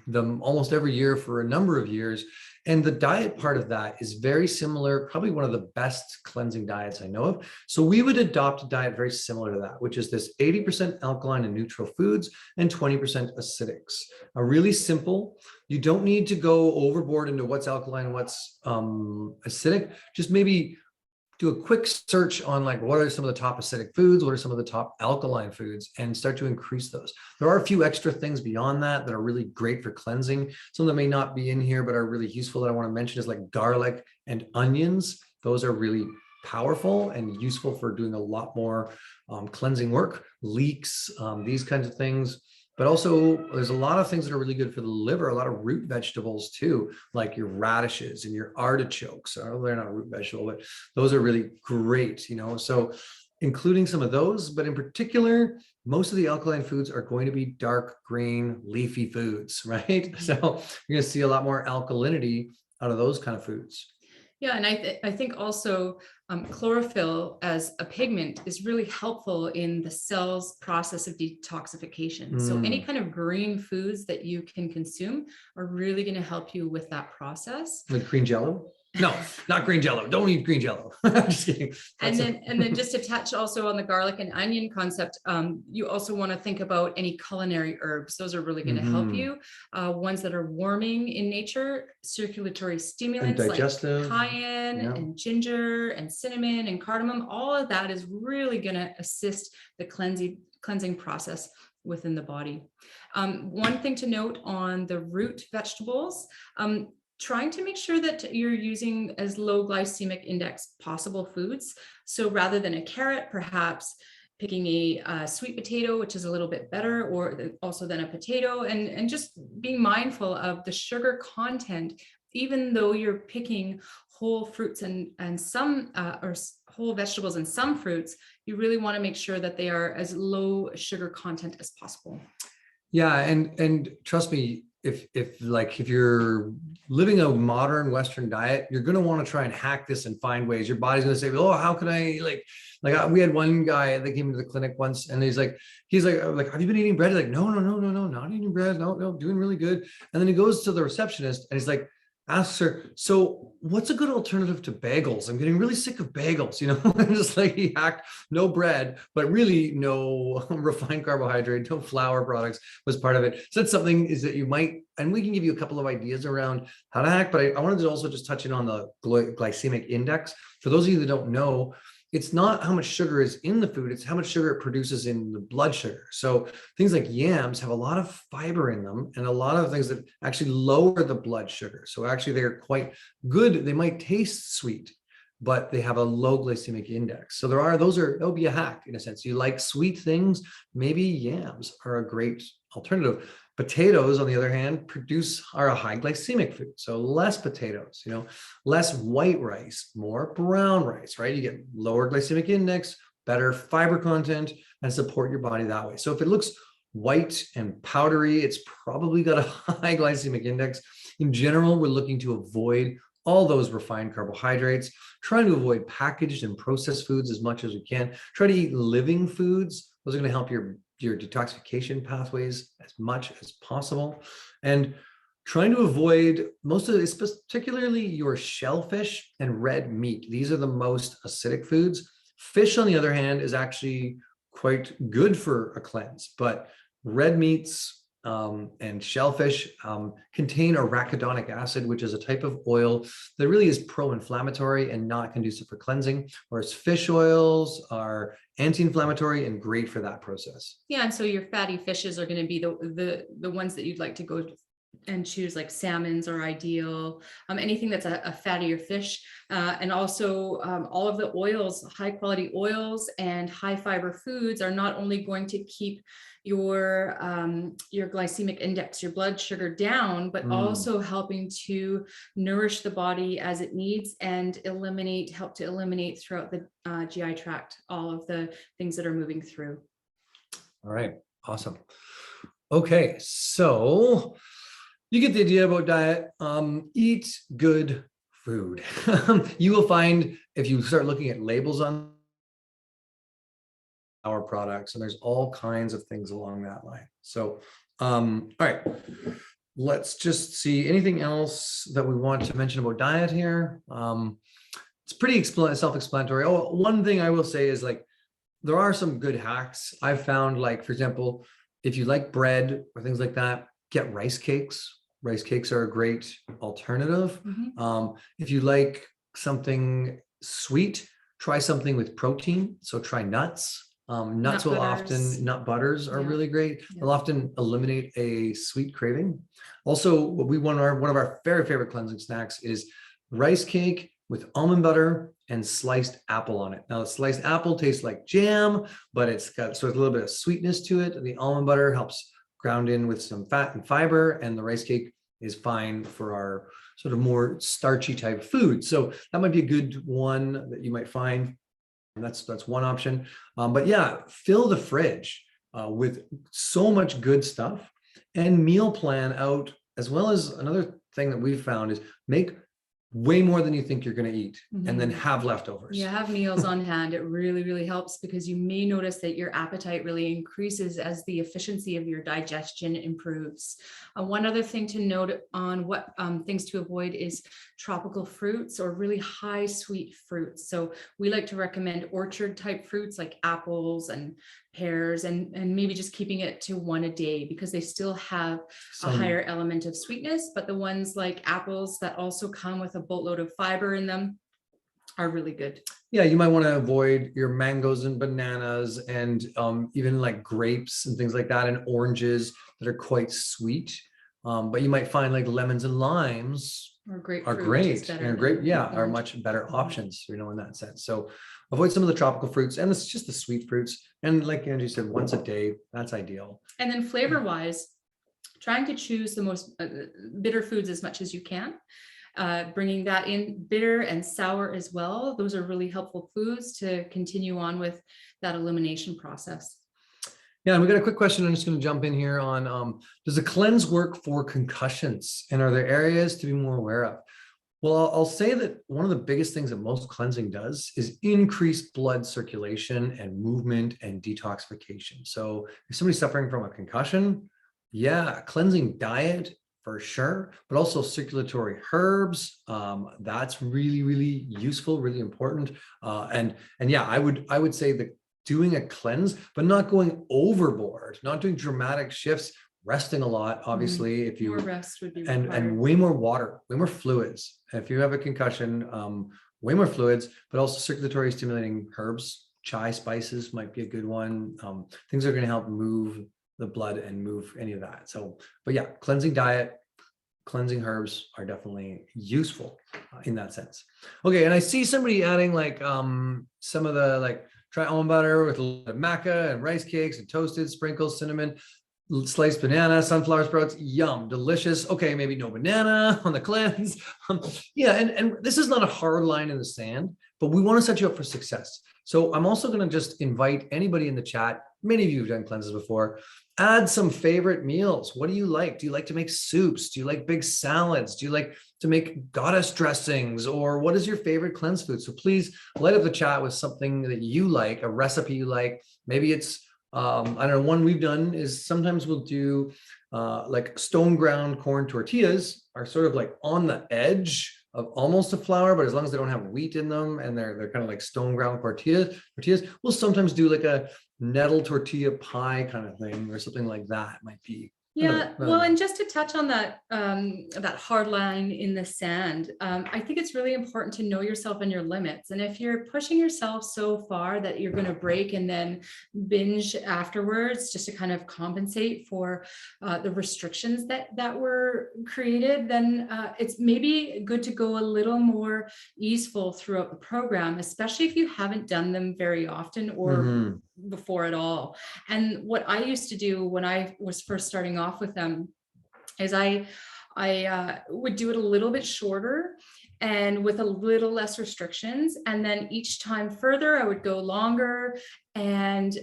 them almost every year for a number of years. And the diet part of that is very similar, probably one of the best cleansing diets I know of. So we would adopt a diet very similar to that, which is this 80% alkaline and neutral foods and 20% acidics. Really simple. You don't need to go overboard into what's alkaline and what's acidic. Just maybe do a quick search on like, what are some of the top acidic foods? What are some of the top alkaline foods? And start to increase those. There are a few extra things beyond that that are really great for cleansing. Some that may not be in here, but are really useful that I want to mention is like garlic and onions. Those are really powerful and useful for doing a lot more cleansing work, leeks, these kinds of things. But also there's a lot of things that are really good for the liver, a lot of root vegetables too, like your radishes and your artichokes. Oh, they're not a root vegetable, but those are really great, you know. So including some of those, but in particular, most of the alkaline foods are going to be dark green leafy foods, right? So you're going to see a lot more alkalinity out of those kind of foods. Yeah, and I think also chlorophyll as a pigment is really helpful in the cell's process of detoxification. So any kind of green foods that you can consume are really going to help you with that process. Like green Jello? No, not green Jello. Don't eat green Jello. Just kidding. And then just to touch also on the garlic and onion concept, you also want to think about any culinary herbs. Those are really going to help you. Ones that are warming in nature, circulatory stimulants like cayenne and ginger and cinnamon and cardamom. All of that is really going to assist the cleansing process within the body. One thing to note on the root vegetables, trying to make sure that you're using as low glycemic index possible foods. So rather than a carrot, perhaps picking a sweet potato, which is a little bit better, or also then a potato, and just being mindful of the sugar content, even though you're picking whole fruits and some or whole vegetables and some fruits, you really want to make sure that they are as low sugar content as possible. Yeah, and trust me, if you're living a modern Western diet, you're going to want to try and hack this and find ways. Your body's going to say, oh, how can I we had one guy that came into the clinic once, and he's like, have you been eating bread? He's like, no, not eating bread. No, doing really good. And then he goes to the receptionist and he's like, asks her, so what's a good alternative to bagels? I'm getting really sick of bagels, you know. And just like he hacked no bread, but really no refined carbohydrate, no flour products was part of it. So that's something is that you might, and we can give you a couple of ideas around how to hack, but I wanted to also just touch in on the glycemic index. For those of you that don't know, it's not how much sugar is in the food, it's how much sugar it produces in the blood sugar. So things like yams have a lot of fiber in them and a lot of things that actually lower the blood sugar. So actually they're quite good. They might taste sweet, but they have a low glycemic index. So that'll be a hack in a sense. You like sweet things, maybe yams are a great alternative. Potatoes, on the other hand, are a high glycemic food. So less potatoes, less white rice, more brown rice, right? You get lower glycemic index, better fiber content, and support your body that way. So if it looks white and powdery, it's probably got a high glycemic index. In general, we're looking to avoid all those refined carbohydrates, trying to avoid packaged and processed foods as much as we can. Try to eat living foods. Those are going to help your detoxification pathways as much as possible. And trying to avoid most of this, particularly your shellfish and red meat. These are the most acidic foods. Fish, on the other hand, is actually quite good for a cleanse, but red meats and shellfish contain arachidonic acid, which is a type of oil that really is pro-inflammatory and not conducive for cleansing, whereas fish oils are anti-inflammatory and great for that process. Yeah, and so your fatty fishes are going to be the ones that you'd like to go and choose, like salmons are ideal, anything that's a fattier fish, and also all of the oils, high quality oils and high fiber foods are not only going to keep your glycemic index, your blood sugar down, but also helping to nourish the body as it needs and help to eliminate throughout the GI tract all of the things that are moving through. All right, awesome. Okay, so you get the idea about diet. Eat good food. You will find if you start looking at labels on our products, and there's all kinds of things along that line. So, all right, let's just see anything else that we want to mention about diet here. It's pretty self-explanatory. Oh, one thing I will say is like, there are some good hacks I've found, like, for example, if you like bread or things like that, get rice cakes. Rice cakes are a great alternative. If you like something sweet, try something with protein. So try nuts. Nuts will often, nut butters are really great. They'll often eliminate a sweet craving. Also, one of our very favorite cleansing snacks is rice cake with almond butter and sliced apple on it. Now, the sliced apple tastes like jam, but it's got a little bit of sweetness to it. The almond butter helps ground in with some fat and fiber, and the rice cake is fine for our sort of more starchy type food. So that might be a good one that you might find. And that's one option. But yeah, fill the fridge with so much good stuff, and meal plan out, as well as another thing that we've found is make way more than you think you're going to eat, and then have leftovers. Yeah, have meals on hand. It really, really helps, because you may notice that your appetite really increases as the efficiency of your digestion improves. One other thing to note on what things to avoid is tropical fruits or really high sweet fruits. So we like to recommend orchard type fruits like apples and pears, and maybe just keeping it to one a day, because they still have a higher element of sweetness. But the ones like apples that also come with a boatload of fiber in them are really good. Yeah, you might want to avoid your mangoes and bananas, and even like grapes and things like that, and oranges that are quite sweet. But you might find like lemons and limes are great, are much better options, in that sense. So avoid some of the tropical fruits, and it's just the sweet fruits. And like Angie said, once a day, that's ideal. And then flavor wise, trying to choose the most bitter foods as much as you can. Bringing that in, bitter and sour as well. Those are really helpful foods to continue on with that elimination process. Yeah, and we got a quick question. I'm just going to jump in here on, does a cleanse work for concussions? And are there areas to be more aware of? Well, I'll say that one of the biggest things that most cleansing does is increase blood circulation and movement and detoxification. So if somebody's suffering from a concussion, yeah, cleansing diet for sure, but also circulatory herbs. That's really, really useful, really important. And yeah, I would say that doing a cleanse, but not going overboard, not doing dramatic shifts, resting a lot, obviously, if you more rest would be and way more water, way more fluids. If you have a concussion, way more fluids, but also circulatory stimulating herbs. Chai spices might be a good one. Things that are going to help move the blood and move any of that. So, but yeah, cleansing diet, cleansing herbs are definitely useful in that sense. Okay, and I see somebody adding like some of the like try almond butter with a little bit of maca and rice cakes and toasted sprinkles, cinnamon, sliced banana, sunflower sprouts, yum, delicious. Okay, maybe no banana on the cleanse. Yeah, and this is not a hard line in the sand, but we want to set you up for success. So I'm also going to just invite anybody in the chat. Many of you have done cleanses before. Add some favorite meals. What do you like? Do you like to make soups? Do you like big salads? Do you like to make goddess dressings? Or what is your favorite cleanse food? So please light up the chat with something that you like, a recipe you like. Maybe it's I don't know, one we've done is sometimes we'll do like stone ground corn tortillas are sort of like on the edge of almost a flour, but as long as they don't have wheat in them and they're kind of like stone ground tortillas, we'll sometimes do like a nettle tortilla pie kind of thing or something like that might be. Yeah, well, and just to touch on that, that hard line in the sand, I think it's really important to know yourself and your limits. And if you're pushing yourself so far that you're going to break and then binge afterwards, just to kind of compensate for the restrictions that were created, then it's maybe good to go a little more easeful throughout the program, especially if you haven't done them very often or before at all. And what I used to do when I was first starting off with them is I would do it a little bit shorter and with a little less restrictions. And then each time further, I would go longer and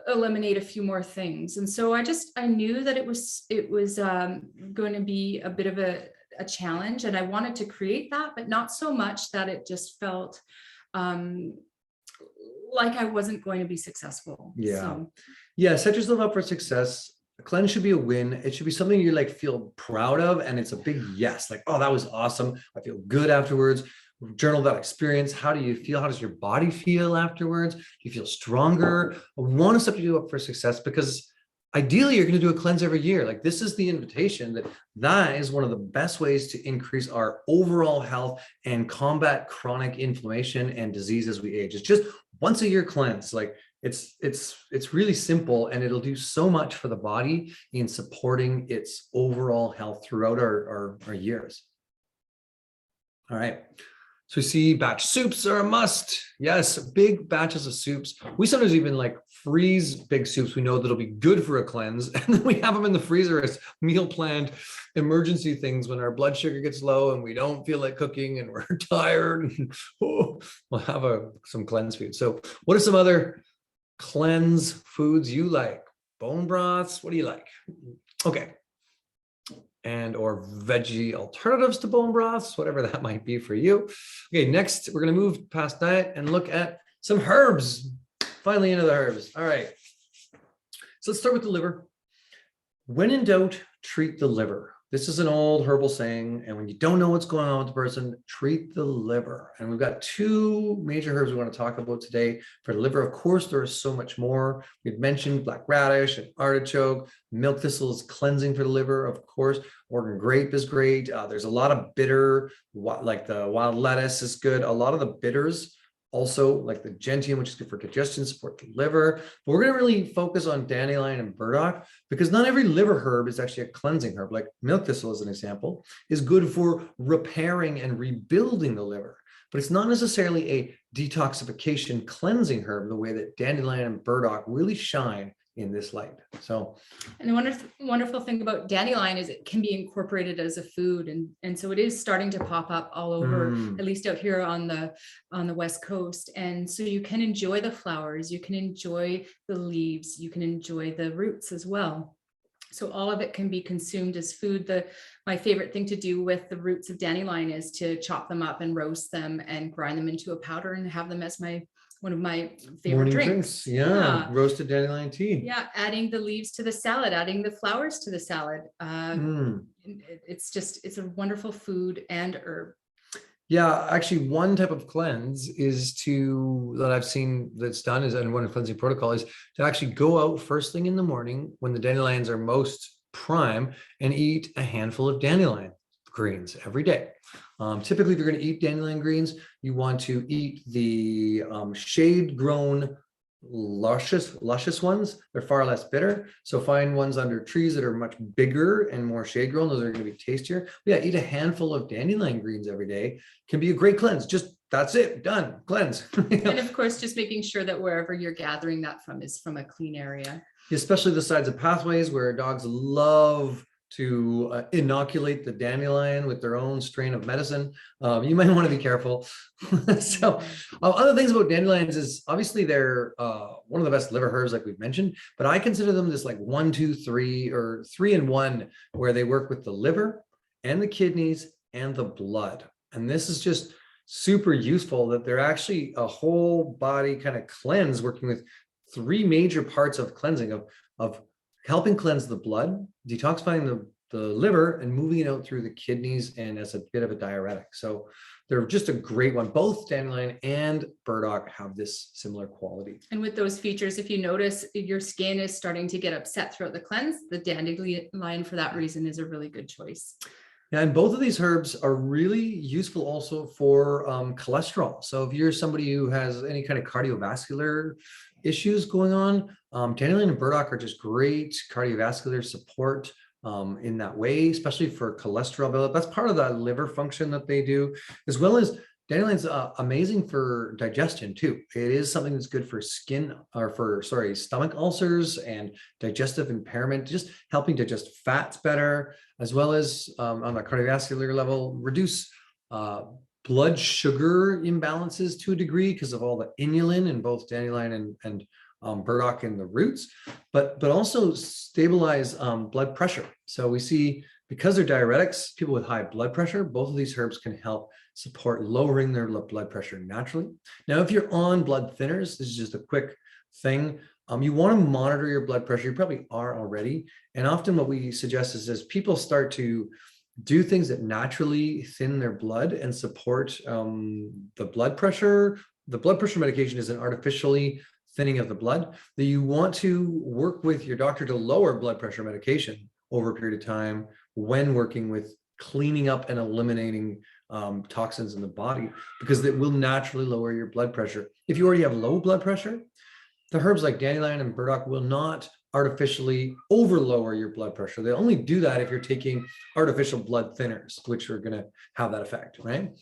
eliminate a few more things. And so I knew that it was going to be a bit of a challenge, and I wanted to create that, but not so much that it just felt like I wasn't going to be successful. Yeah. So. Yeah. Set yourself up for success. A cleanse should be a win. It should be something you like feel proud of. And it's a big yes. Like, oh, that was awesome. I feel good afterwards. Journal that experience. How do you feel? How does your body feel afterwards? Do you feel stronger? I want to set you up for success because ideally you're going to do a cleanse every year. Like this is the invitation that is one of the best ways to increase our overall health and combat chronic inflammation and disease as we age. It's just once a year cleanse. Like it's really simple, and it'll do so much for the body in supporting its overall health throughout our years. All right. So we see batch soups are a must. Yes, big batches of soups. We sometimes even like freeze big soups. We know that'll be good for a cleanse. And then we have them in the freezer as meal planned emergency things when our blood sugar gets low and we don't feel like cooking and we're tired. And, we'll have some cleanse food. So what are some other cleanse foods you like? Bone broths, what do you like? Okay. And or veggie alternatives to bone broths, whatever that might be for you. Okay, next we're going to move past diet and look at some herbs. Finally into the herbs. All right. So let's start with the liver. When in doubt, treat the liver. This is an old herbal saying, and when you don't know what's going on with the person, treat the liver. And we've got two major herbs we want to talk about today for the liver. Of course, there is so much more. We've mentioned black radish and artichoke. Milk thistle is cleansing for the liver, of course. Oregon grape is great. There's a lot of bitter, like the wild lettuce is good. A lot of the bitters also, like the gentian, which is good for digestion, support the liver. But we're going to really focus on dandelion and burdock because not every liver herb is actually a cleansing herb. Like milk thistle, as an example, is good for repairing and rebuilding the liver. But it's not necessarily a detoxification cleansing herb the way that dandelion and burdock really shine in this light. So, and the wonderful thing about dandelion is it can be incorporated as a food, and so it is starting to pop up all over, at least out here on the West Coast. And so you can enjoy the flowers, you can enjoy the leaves, you can enjoy the roots as well. So all of it can be consumed as food. My favorite thing to do with the roots of dandelion is to chop them up and roast them and grind them into a powder and have them as one of my favorite morning drinks. Yeah. Roasted dandelion tea. Yeah, adding the leaves to the salad, adding the flowers to the salad. It's a wonderful food and herb. Yeah, actually, one type of cleanse that I've seen that's done and one cleansing protocol is to actually go out first thing in the morning when the dandelions are most prime and eat a handful of dandelion. greens every day. Typically, if you're going to eat dandelion greens, you want to eat the shade-grown luscious ones. They're far less bitter. So find ones under trees that are much bigger and more shade-grown. Those are going to be tastier. But yeah, eat a handful of dandelion greens every day. Can be a great cleanse. Just that's it, done, cleanse. And of course, just making sure that wherever you're gathering that from is from a clean area. Especially the sides of pathways where dogs love to inoculate the dandelion with their own strain of medicine. You might want to be careful. So other things about dandelions is obviously they're one of the best liver herbs, like we've mentioned, but I consider them this like 1, 2, 3 or 3 in 1, where they work with the liver and the kidneys and the blood. And this is just super useful that they're actually a whole body kind of cleanse, working with 3 major parts of cleansing of helping cleanse the blood, detoxifying the liver, and moving it out through the kidneys and as a bit of a diuretic. So they're just a great one. Both dandelion and burdock have this similar quality. And with those features, if you notice your skin is starting to get upset throughout the cleanse, the dandelion for that reason is a really good choice. And both of these herbs are really useful also for cholesterol. So if you're somebody who has any kind of cardiovascular issues going on, dandelion and burdock are just great cardiovascular support in that way, especially for cholesterol buildup. That's part of the liver function that they do, as well as dandelion's amazing for digestion too. It is something that's good for stomach ulcers and digestive impairment, just helping digest fats better, as well as on a cardiovascular level, reduce blood sugar imbalances to a degree because of all the inulin in both dandelion and burdock in the roots, but also stabilize blood pressure. So we see, because they're diuretics, people with high blood pressure, both of these herbs can help support lowering their blood pressure naturally. Now, if you're on blood thinners, this is just a quick thing. You want to monitor your blood pressure. You probably are already. And often what we suggest is as people start to do things that naturally thin their blood and support the blood pressure medication is an artificially thinning of the blood, that you want to work with your doctor to lower blood pressure medication over a period of time when working with cleaning up and eliminating toxins in the body, because it will naturally lower your blood pressure. If you already have low blood pressure, the herbs like dandelion and burdock will not artificially overlower your blood pressure. They only do that if you're taking artificial blood thinners, which are going to have that effect, right?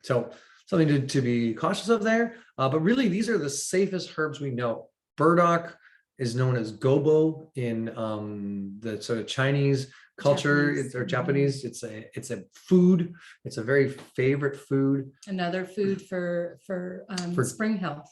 So something to be cautious of there. But really, these are the safest herbs we know. Burdock is known as gobo in the sort of Chinese culture, Japanese. It's a food. It's a very favorite food. Another food for spring health.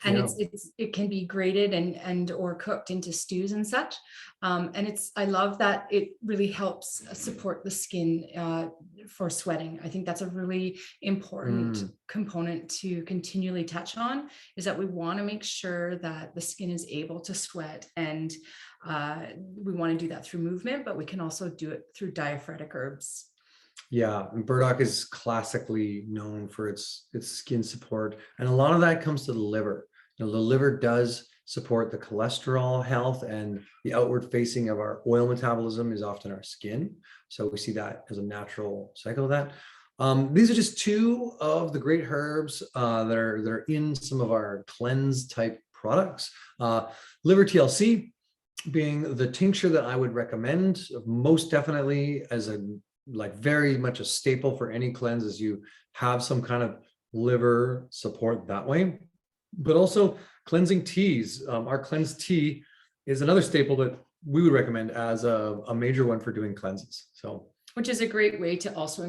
And Yeah. it can be grated and or cooked into stews and such. And I love that it really helps support the skin for sweating. I think that's a really important component to continually touch on, is that we want to make sure that the skin is able to sweat, and we want to do that through movement, but we can also do it through diaphoretic herbs. Yeah, and burdock is classically known for its skin support, and a lot of that comes to the liver. You know, the liver does support the cholesterol health, and the outward facing of our oil metabolism is often our skin. So we see that as a natural cycle of that. These are just 2 of the great herbs that are in some of our cleanse type products. Liver TLC being the tincture that I would recommend most definitely as very much a staple for any cleanse, as you have some kind of liver support that way. But also cleansing teas. Our cleanse tea is another staple that we would recommend as a major one for doing cleanses. So, which is a great way to also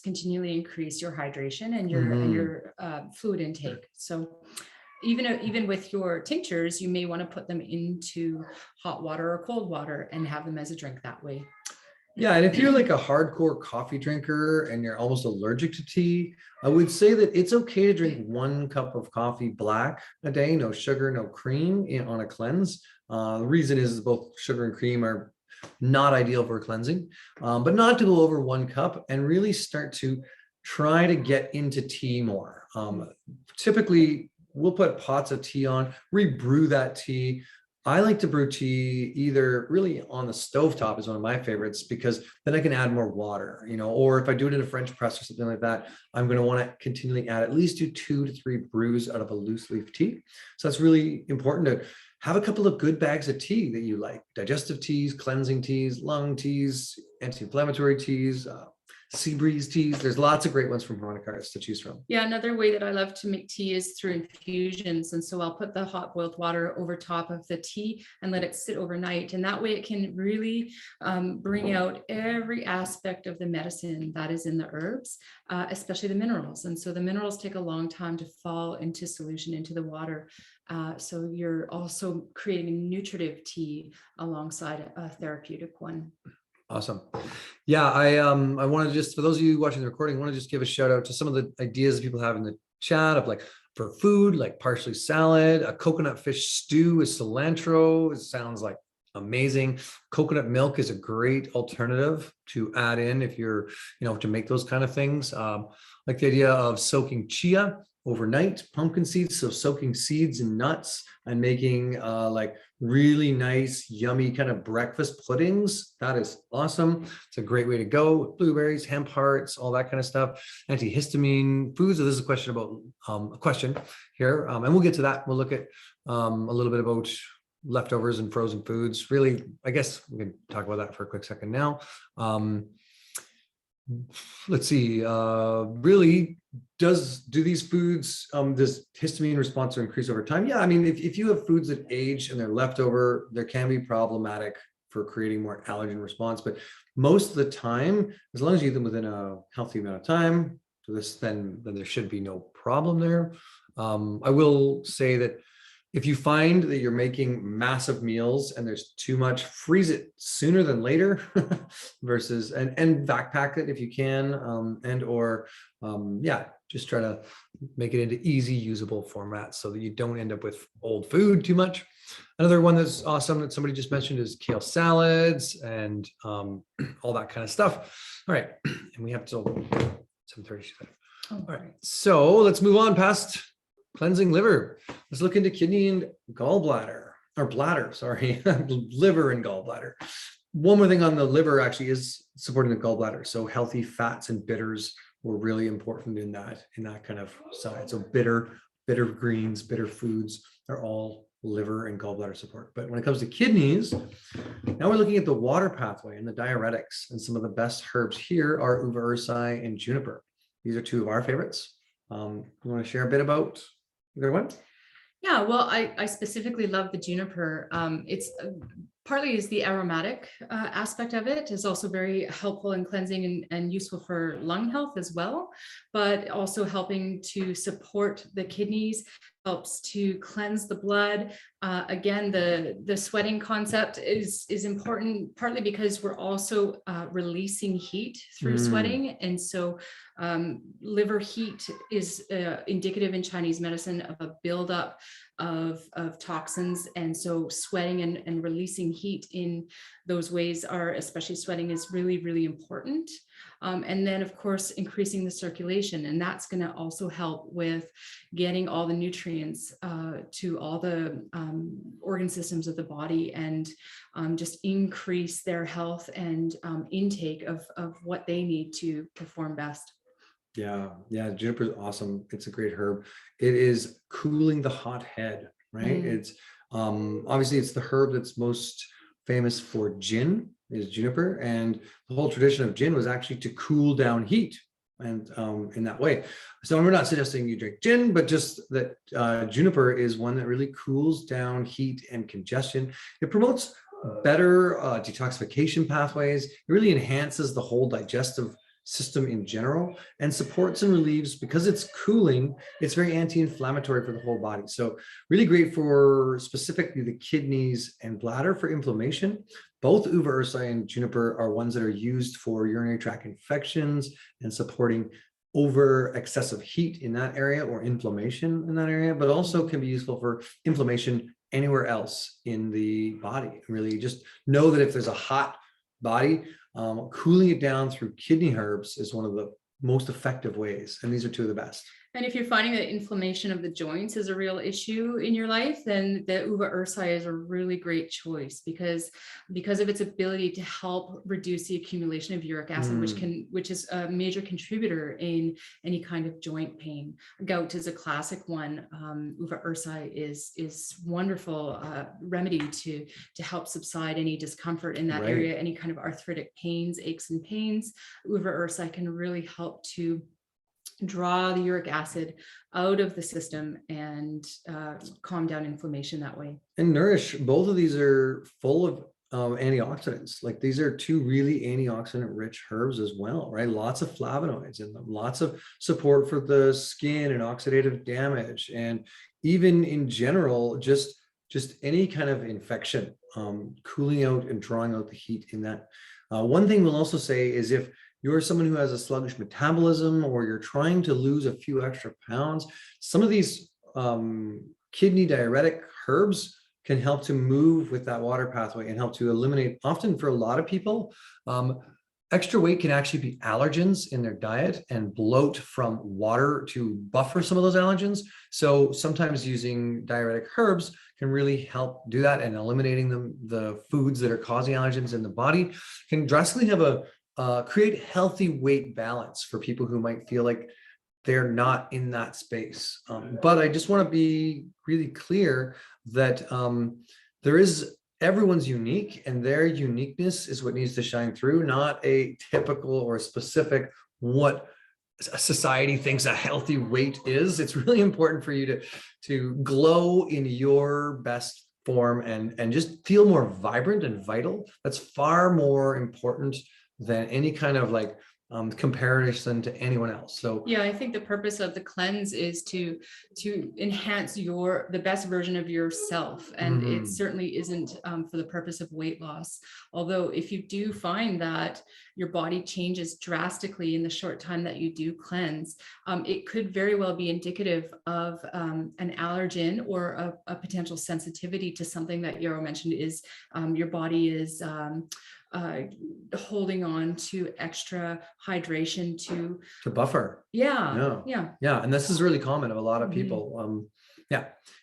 continually increase your hydration and your fluid intake. So even with your tinctures, you may want to put them into hot water or cold water and have them as a drink that way. Yeah, and if you're like a hardcore coffee drinker and you're almost allergic to tea, I would say that it's okay to drink 1 cup of coffee black a day, no sugar, no cream on a cleanse. The reason is both sugar and cream are not ideal for cleansing, but not to go over 1 cup, and really start to try to get into tea more. Typically, we'll put pots of tea on, rebrew that tea, I like to brew tea either really on the stovetop is one of my favorites, because then I can add more water, or if I do it in a French press or something like that, I'm going to want to continually add at least do 2 to 3 brews out of a loose leaf tea. So that's really important to have a couple of good bags of tea that you like: digestive teas, cleansing teas, lung teas, anti-inflammatory teas, sea breeze teas. There's lots of great ones from harmonic artists to choose from. Yeah, another way that I love to make tea is through infusions. And so I'll put the hot boiled water over top of the tea and let it sit overnight. And that way it can really bring out every aspect of the medicine that is in the herbs, especially the minerals. And so the minerals take a long time to fall into solution into the water. So you're also creating a nutritive tea alongside a therapeutic one. Awesome. Yeah, I want to just, for those of you watching the recording, I want to just give a shout out to some of the ideas that people have in the chat of, like, for food, like parsley salad, a coconut fish stew with cilantro. It sounds like amazing. Coconut milk is a great alternative to add in if you're, to make those kind of things. Like the idea of soaking chia overnight, pumpkin seeds, so soaking seeds and nuts and making like really nice, yummy kind of breakfast puddings. That is awesome. It's a great way to go. Blueberries, hemp hearts, all that kind of stuff. Antihistamine foods. So this is a question about a question here, and we'll get to that. We'll look at a little bit about leftovers and frozen foods. Really, I guess we can talk about that for a quick second now. Let's see, really, do these foods, does histamine response increase over time? Yeah, I mean, if you have foods that age and they're leftover, there can be problematic for creating more allergen response. But most of the time, as long as you eat them within a healthy amount of time, then there should be no problem there. I will say that if you find that you're making massive meals and there's too much, freeze it sooner than later versus, and backpack it if you can, yeah, just try to make it into easy usable formats so that you don't end up with old food too much. Another one that's awesome that somebody just mentioned is kale salads and all that kind of stuff. All right, and we have till 7:30. All right, so let's move on past cleansing liver. Let's look into kidney and gallbladder, or bladder, sorry, liver and gallbladder. One more thing on the liver actually is supporting the gallbladder. So healthy fats and bitters were really important in that kind of side. So bitter greens, bitter foods are all liver and gallbladder support. But when it comes to kidneys, now we're looking at the water pathway and the diuretics. And some of the best herbs here are uva ursi and juniper. These are two of our favorites. You want to share a bit about either one? Yeah, well, I specifically love the juniper. It's partly is the aromatic aspect of it is also very helpful in cleansing and useful for lung health as well, but also helping to support the kidneys, helps to cleanse the blood. Again, the sweating concept is important, partly because we're also releasing heat through sweating. And so liver heat is indicative in Chinese medicine of a buildup of toxins. And so sweating and releasing heat in those ways are, especially sweating, is really, really important. And then, of course, increasing the circulation. And that's going to also help with getting all the nutrients to all the organ systems of the body, and just increase their health and intake of what they need to perform best. Yeah, juniper is awesome. It's a great herb. It is cooling the hot head, right? It's obviously it's the herb that's most famous for gin, is juniper, and the whole tradition of gin was actually to cool down heat, and in that way. So we're not suggesting you drink gin, but just that juniper is one that really cools down heat and congestion. It promotes better detoxification pathways. It really enhances the whole digestive system in general, and supports and relieves, because it's cooling, it's very anti-inflammatory for the whole body. So really great for specifically the kidneys and bladder for inflammation. Both uva ursi and juniper are ones that are used for urinary tract infections and supporting over excessive heat in that area or inflammation in that area, but also can be useful for inflammation anywhere else in the body. Really just know that if there's a hot body, cooling it down through kidney herbs is one of the most effective ways. And these are two of the best. And if you're finding that inflammation of the joints is a real issue in your life, then the uva ursi is a really great choice because of its ability to help reduce the accumulation of uric acid, which is a major contributor in any kind of joint pain. Gout is a classic one. Uva ursi is wonderful remedy to help subside any discomfort in that area, any kind of arthritic pains, aches and pains. Uva ursi can really help to draw the uric acid out of the system and calm down inflammation that way. And nourish. Both of these are full of antioxidants. Like these are two really antioxidant rich herbs as well, right? Lots of flavonoids in them, lots of support for the skin and oxidative damage. And even in general, just any kind of infection, cooling out and drawing out the heat in that. One thing we'll also say is if you're someone who has a sluggish metabolism or you're trying to lose a few extra pounds, some of these kidney diuretic herbs can help to move with that water pathway and help to eliminate, often for a lot of people, extra weight can actually be allergens in their diet and bloat from water to buffer some of those allergens. So sometimes using diuretic herbs can really help do that, and eliminating the foods that are causing allergens in the body can drastically have create healthy weight balance for people who might feel like they're not in that space. But I just want to be really clear that everyone's unique, and their uniqueness is what needs to shine through, not a typical or specific what a society thinks a healthy weight is. It's really important for you to glow in your best form and just feel more vibrant and vital. That's far more important than any kind of like comparison to anyone else. So yeah, I think the purpose of the cleanse is to enhance the best version of yourself, and it certainly isn't for the purpose of weight loss. Although if you do find that your body changes drastically in the short time that you do cleanse, it could very well be indicative of an allergen or a potential sensitivity to something that Yarrow mentioned is your body is holding on to extra hydration to buffer. Yeah. And this is really common of a lot of people.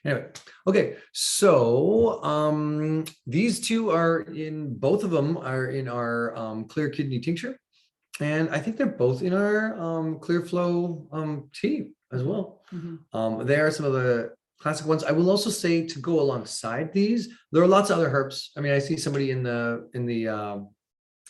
Anyway, okay, so these two both of them are in our clear kidney tincture, and I think they're both in our clear flow tea as well. They are some of the classic ones. I will also say, to go alongside these, there are lots of other herbs. I mean, I see somebody in the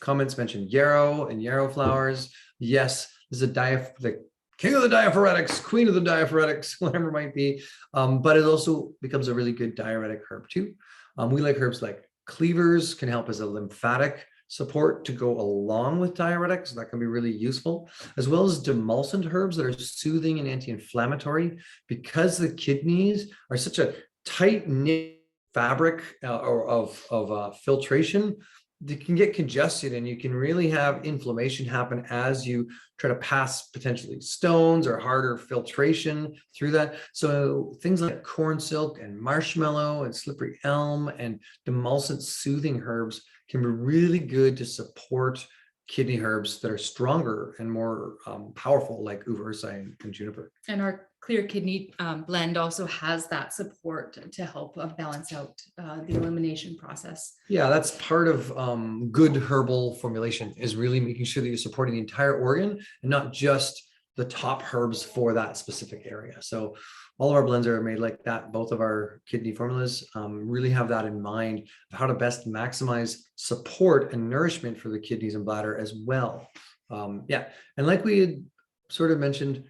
comments mentioned yarrow and yarrow flowers. Yes, this is the king of the diaphoretics, queen of the diaphoretics, whatever it might be. But it also becomes a really good diuretic herb too. We like herbs like cleavers, can help as a lymphatic support to go along with diuretics. That can be really useful, as well as demulcent herbs that are soothing and anti-inflammatory. Because the kidneys are such a tight-knit fabric of filtration, they can get congested, and you can really have inflammation happen as you try to pass potentially stones or harder filtration through that. So things like corn silk and marshmallow and slippery elm and demulcent soothing herbs can be really good to support kidney herbs that are stronger and more powerful, like uva ursi and juniper. And our clear kidney blend also has that support to help balance out the elimination process. Yeah, that's part of good herbal formulation, is really making sure that you're supporting the entire organ and not just the top herbs for that specific area. So all of our blends are made like that. Both of our kidney formulas really have that in mind, of how to best maximize support and nourishment for the kidneys and bladder as well. And like we had sort of mentioned,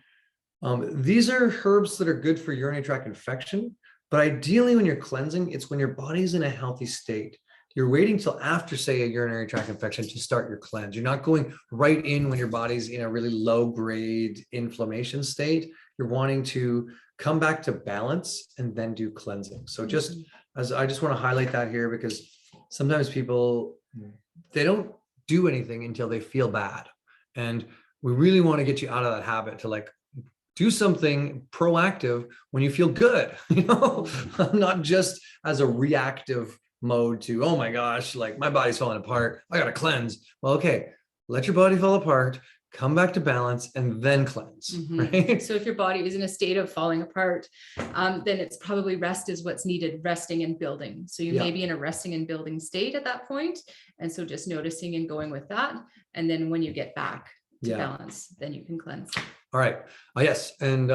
these are herbs that are good for urinary tract infection, but ideally when you're cleansing, it's when your body's in a healthy state. You're waiting till after, say, a urinary tract infection to start your cleanse. You're not going right in when your body's in a really low grade inflammation state. You're wanting to come back to balance and then do cleansing. So I just want to highlight that here, because sometimes people, they don't do anything until they feel bad. And we really want to get you out of that habit to like do something proactive when you feel good, not just as a reactive mode to, oh my gosh, like my body's falling apart, I gotta cleanse. Well, okay, let your body fall apart, come back to balance, and then cleanse, right? So if your body is in a state of falling apart, then it's probably rest is what's needed, resting and building. So you may be in a resting and building state at that point. And so just noticing and going with that. And then when you get back to balance, then you can cleanse. All right. Yes. And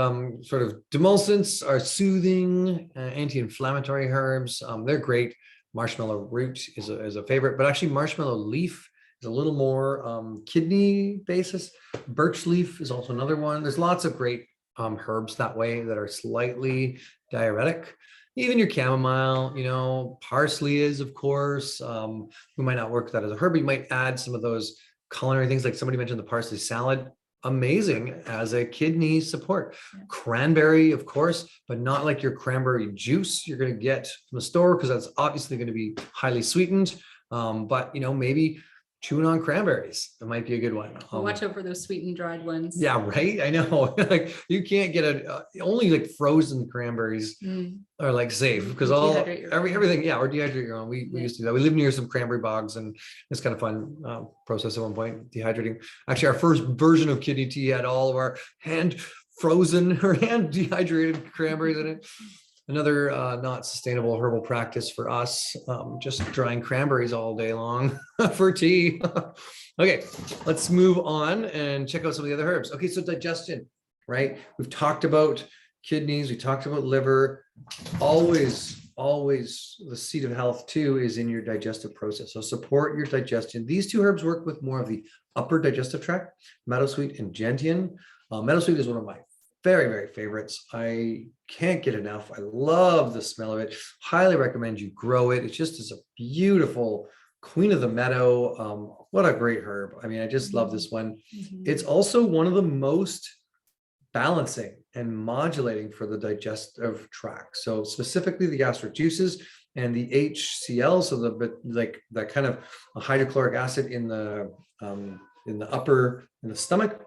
sort of demulcents are soothing, anti-inflammatory herbs. They're great. Marshmallow root is a favorite, but actually marshmallow leaf is a little more kidney basis. Birch leaf is also another one. There's lots of great herbs that way that are slightly diuretic. Even your chamomile, you know, parsley is, of course. We might not work that as a herb. You might add some of those culinary things, like somebody mentioned the parsley salad. Amazing as a kidney support. Cranberry, of course, but not like your cranberry juice you're going to get from the store, because that's obviously going to be highly sweetened. But you know, maybe chewing on cranberries, that might be a good one. Watch out for those sweetened dried ones. Yeah, right. I know. Like you can't get only like frozen cranberries are like safe, because everything. Yeah, or dehydrate your own. We used to do that. We live near some cranberry bogs, and it's kind of fun process at one point, dehydrating. Actually, our first version of kidney tea had all of our hand frozen or hand dehydrated cranberries in it. Another not sustainable herbal practice for us, just drying cranberries all day long for tea. Okay, let's move on and check out some of the other herbs. Okay, so digestion, right? We've talked about kidneys, we talked about liver. Always the seat of health too is in your digestive process. So support your digestion. These two herbs work with more of the upper digestive tract, meadowsweet and gentian. Meadowsweet is one of my very, very favorites. I can't get enough. I love the smell of it. Highly recommend you grow it. It just is a beautiful queen of the meadow. What a great herb. I mean, I just love this one. It's also one of the most balancing and modulating for the digestive tract. So specifically the gastric juices and the HCl, so that kind of a hydrochloric acid in the stomach.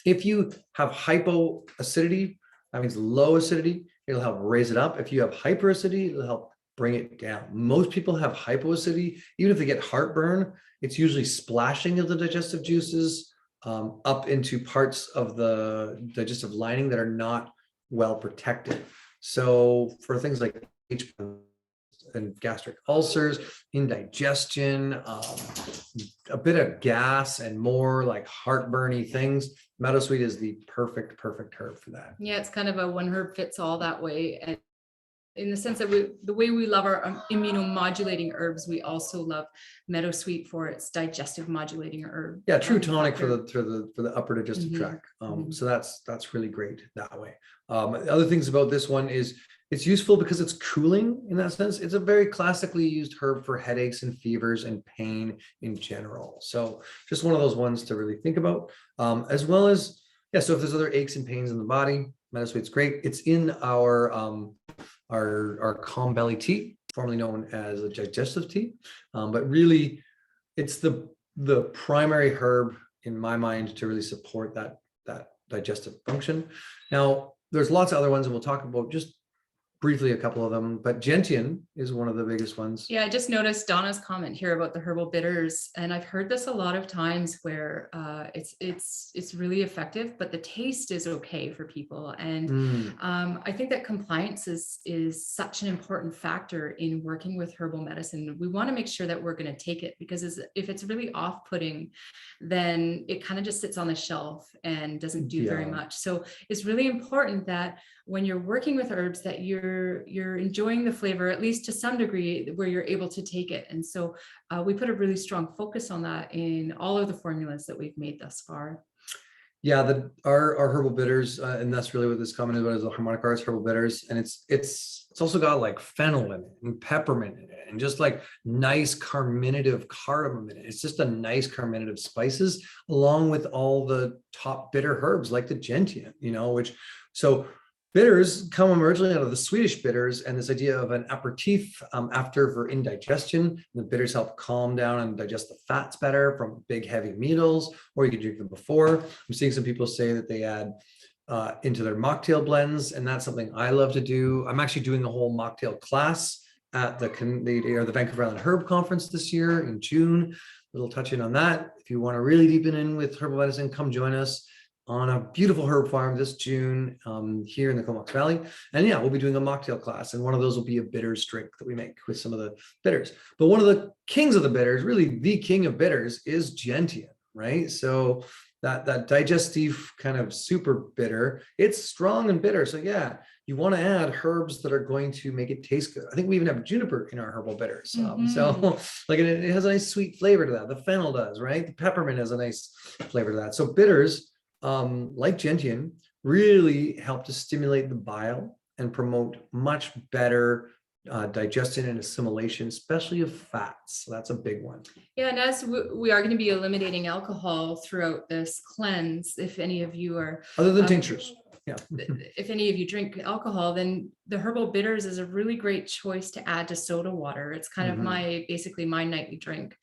If you have hypoacidity, that means low acidity, it'll help raise it up. If you have hyperacidity, it'll help bring it down. Most people have hypoacidity. Even if they get heartburn, it's usually splashing of the digestive juices up into parts of the digestive lining that are not well protected. So for things like and gastric ulcers, indigestion, a bit of gas, and more like heartburny things, meadowsweet is the perfect herb for that. Yeah, it's kind of a one herb fits all that way. And in the sense that the way we love our immunomodulating herbs, we also love meadowsweet for its digestive modulating herb. Yeah, true tonic for the upper digestive tract. So that's really great that way. Other things about this one is it's useful because it's cooling in that sense. It's a very classically used herb for headaches and fevers and pain in general. So just one of those ones to really think about, as well as, so if there's other aches and pains in the body, meadowsweet's great. It's in our calm belly tea, formerly known as a digestive tea. But really it's the primary herb in my mind to really support that digestive function. Now there's lots of other ones, and we'll talk about just briefly a couple of them, but gentian is one of the biggest ones. Yeah, I just noticed Donna's comment here about the herbal bitters, and I've heard this a lot of times where it's really effective, but the taste is okay for people. And I think that compliance is such an important factor in working with herbal medicine. We want to make sure that we're going to take it, because if it's really off-putting, then it kind of just sits on the shelf and doesn't do very much. So it's really important that when you're working with herbs, that you're enjoying the flavor, at least to some degree, where you're able to take it. And so we put a really strong focus on that in all of the formulas that we've made thus far. Yeah, our herbal bitters, and that's really what this comment is about, is the harmonic arts herbal bitters. And it's also got like fennel in it and peppermint in it, and just like nice carminative cardamom in it. It's just a nice carminative spices, along with all the top bitter herbs like the gentian, so bitters come originally out of the Swedish bitters, and this idea of an aperitif for indigestion. The bitters help calm down and digest the fats better from big heavy meals, or you can drink them before. I'm seeing some people say that they add into their mocktail blends, and that's something I love to do. I'm actually doing a whole mocktail class at the Vancouver Island Herb Conference this year in June. little touch in on that. If you want to really deepen in with herbal medicine, come join us on a beautiful herb farm this June here in the Comox Valley. And yeah, we'll be doing a mocktail class, and one of those will be a bitters drink that we make with some of the bitters. But one of the kings of the bitters, really the king of bitters, is gentian, right? So that digestive kind of super bitter, it's strong and bitter. So yeah, you want to add herbs that are going to make it taste good. I think we even have juniper in our herbal bitters. So like it has a nice sweet flavor to that. The fennel does, right? The peppermint has a nice flavor to that. So bitters, like gentian, really help to stimulate the bile and promote much better digestion and assimilation, especially of fats. So that's a big one. Yeah, and as we are going to be eliminating alcohol throughout this cleanse, if any of you are Other than tinctures. Yeah. if any of you drink alcohol, then the herbal bitters is a really great choice to add to soda water. It's kind of basically my nightly drink.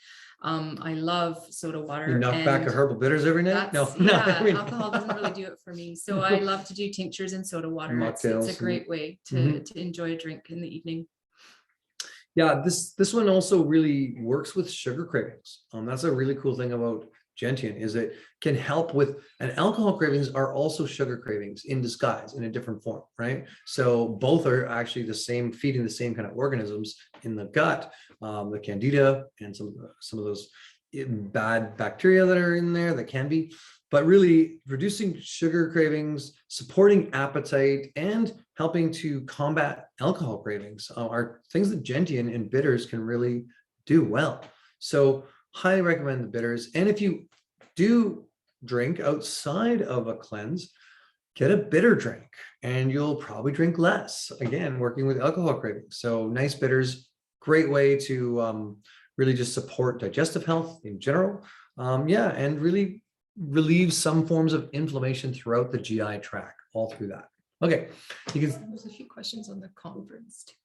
I love soda water. You knock back a herbal bitters every night? No, yeah, alcohol doesn't really do it for me. So I love to do tinctures and soda water. It's a great way to enjoy a drink in the evening. Yeah, this one also really works with sugar cravings. That's a really cool thing about gentian, is it can help with, and alcohol cravings are also sugar cravings in disguise in a different form, right? So both are actually the same, feeding the same kind of organisms in the gut, the candida and some of those bad bacteria that are in there that can be, but really reducing sugar cravings, supporting appetite, and helping to combat alcohol cravings are things that gentian and bitters can really do well. So highly recommend the bitters. And if you do drink outside of a cleanse, get a bitter drink and you'll probably drink less. Again, working with alcohol cravings. So nice bitters, great way to really just support digestive health in general. And really relieve some forms of inflammation throughout the GI tract, all through that. Okay. There's a few questions on the conference too.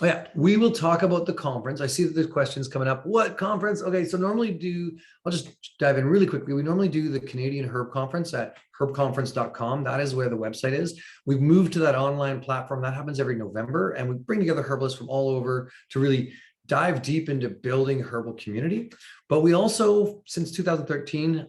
Oh yeah, we will talk about the conference. I see that there's questions coming up. What conference? Okay, so I'll just dive in really quickly. We normally do the Canadian Herb Conference at herbconference.com. That is where the website is. We've moved to that online platform. That happens every November, and we bring together herbalists from all over to really dive deep into building herbal community. But we also, since 2013,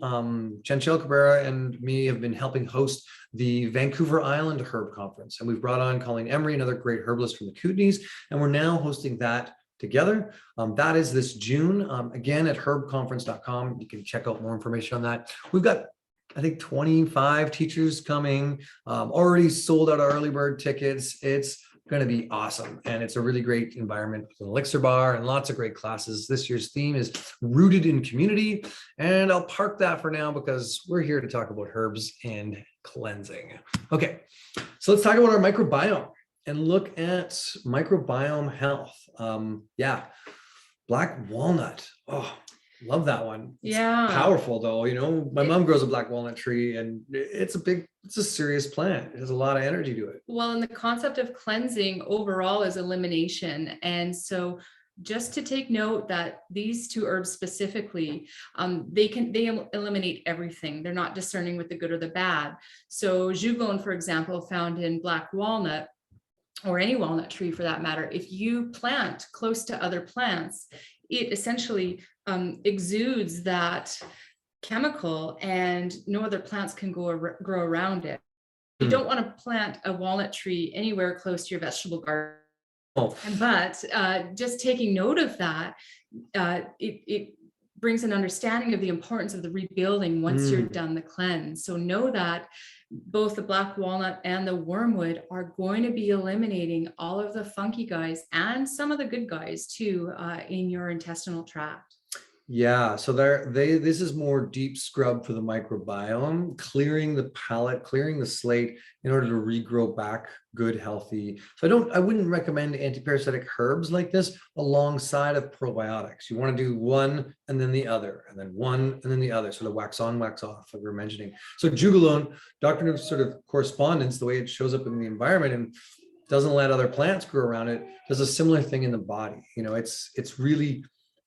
Chanchelle Cabrera and me have been helping host the Vancouver Island Herb Conference. And we've brought on Colleen Emery, another great herbalist from the Kootenays, and we're now hosting that together. That is this June, again at herbconference.com. You can check out more information on that. We've got, I think, 25 teachers coming, already sold out our early bird tickets. It's going to be awesome. And it's a really great environment with an elixir bar and lots of great classes. This year's theme is rooted in community. And I'll park that for now because we're here to talk about herbs and cleansing. Okay, so let's talk about our microbiome and look at microbiome health. Black walnut. Oh, love that one. It's powerful though. You know, my mom grows a black walnut tree and it's a serious plant. It has a lot of energy to it. Well, and the concept of cleansing overall is elimination. And so just to take note that these two herbs specifically, they eliminate everything. They're not discerning with the good or the bad. So juglone, for example, found in black walnut, or any walnut tree for that matter, if you plant close to other plants, it essentially exudes that chemical and no other plants can grow around it. You don't want to plant a walnut tree anywhere close to your vegetable garden. But just taking note of that, it brings an understanding of the importance of the rebuilding once you're done the cleanse. So know that both the black walnut and the wormwood are going to be eliminating all of the funky guys and some of the good guys too in your intestinal tract. Yeah, so this is more deep scrub for the microbiome, clearing the palate, clearing the slate in order to regrow back good, healthy. So I wouldn't recommend anti-parasitic herbs like this alongside of probiotics. You want to do one and then the other, and then one and then the other, sort of wax on, wax off, like we were mentioning. So juglone, doctrine of sort of correspondence, the way it shows up in the environment and doesn't let other plants grow around it, does a similar thing in the body. You know, it's really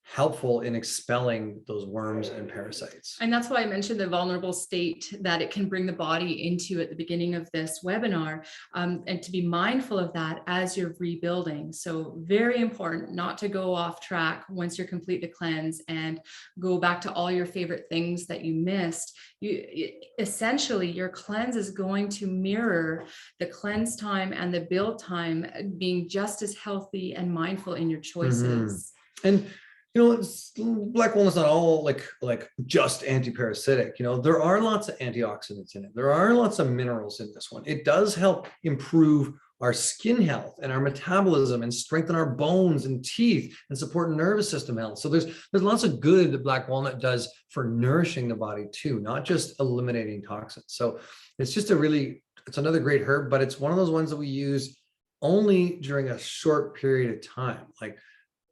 helpful in expelling those worms and parasites. And that's why I mentioned the vulnerable state that it can bring the body into at the beginning of this webinar, and to be mindful of that as you're rebuilding. So very important not to go off track once you're complete the cleanse and go back to all your favorite things that you missed. Essentially, your cleanse is going to mirror the cleanse time and the build time, being just as healthy and mindful in your choices. And black walnut's not all like just anti-parasitic. There are lots of antioxidants in it. There are lots of minerals in this one. It does help improve our skin health and our metabolism and strengthen our bones and teeth and support nervous system health. So there's lots of good that black walnut does for nourishing the body too, not just eliminating toxins. So it's just it's another great herb, but it's one of those ones that we use only during a short period of time. Like,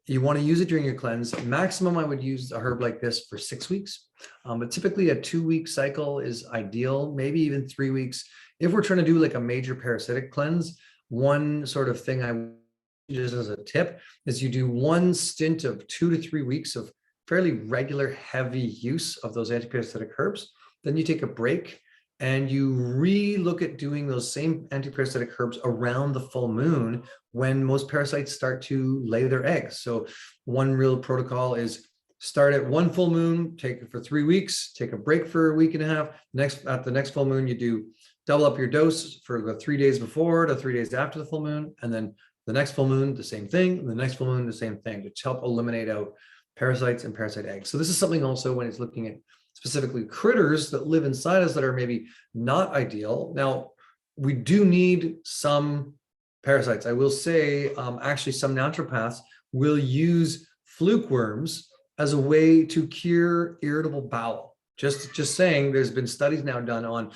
you want to use it during your cleanse. Maximum, I would use a herb like this for 6 weeks. But typically a 2-week cycle is ideal, maybe even 3 weeks. If we're trying to do like a major parasitic cleanse, one sort of thing I just as a tip is you do one stint of 2 to 3 weeks of fairly regular, heavy use of those antiparasitic herbs. Then you take a break and you re-look at doing those same antiparasitic herbs around the full moon when most parasites start to lay their eggs. So one real protocol is start at one full moon, take it for 3 weeks, take a break for a week and a half. At the next full moon, you do double up your dose for the 3 days before to 3 days after the full moon. And then the next full moon, the same thing. And the next full moon, the same thing, to help eliminate out parasites and parasite eggs. So this is something also when it's looking at specifically critters that live inside us that are maybe not ideal. Now, we do need some parasites. I will say, actually, some naturopaths will use fluke worms as a way to cure irritable bowel. Just saying, there's been studies now done on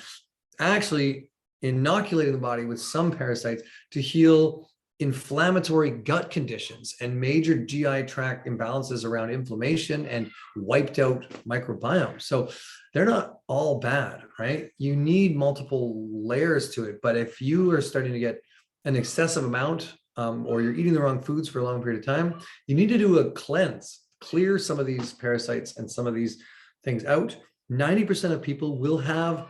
actually inoculating the body with some parasites to heal inflammatory gut conditions and major GI tract imbalances around inflammation and wiped out microbiome. So they're not all bad, right? You need multiple layers to it. But if you are starting to get an excessive amount or you're eating the wrong foods for a long period of time, you need to do a cleanse, clear some of these parasites and some of these things out. 90% of people will have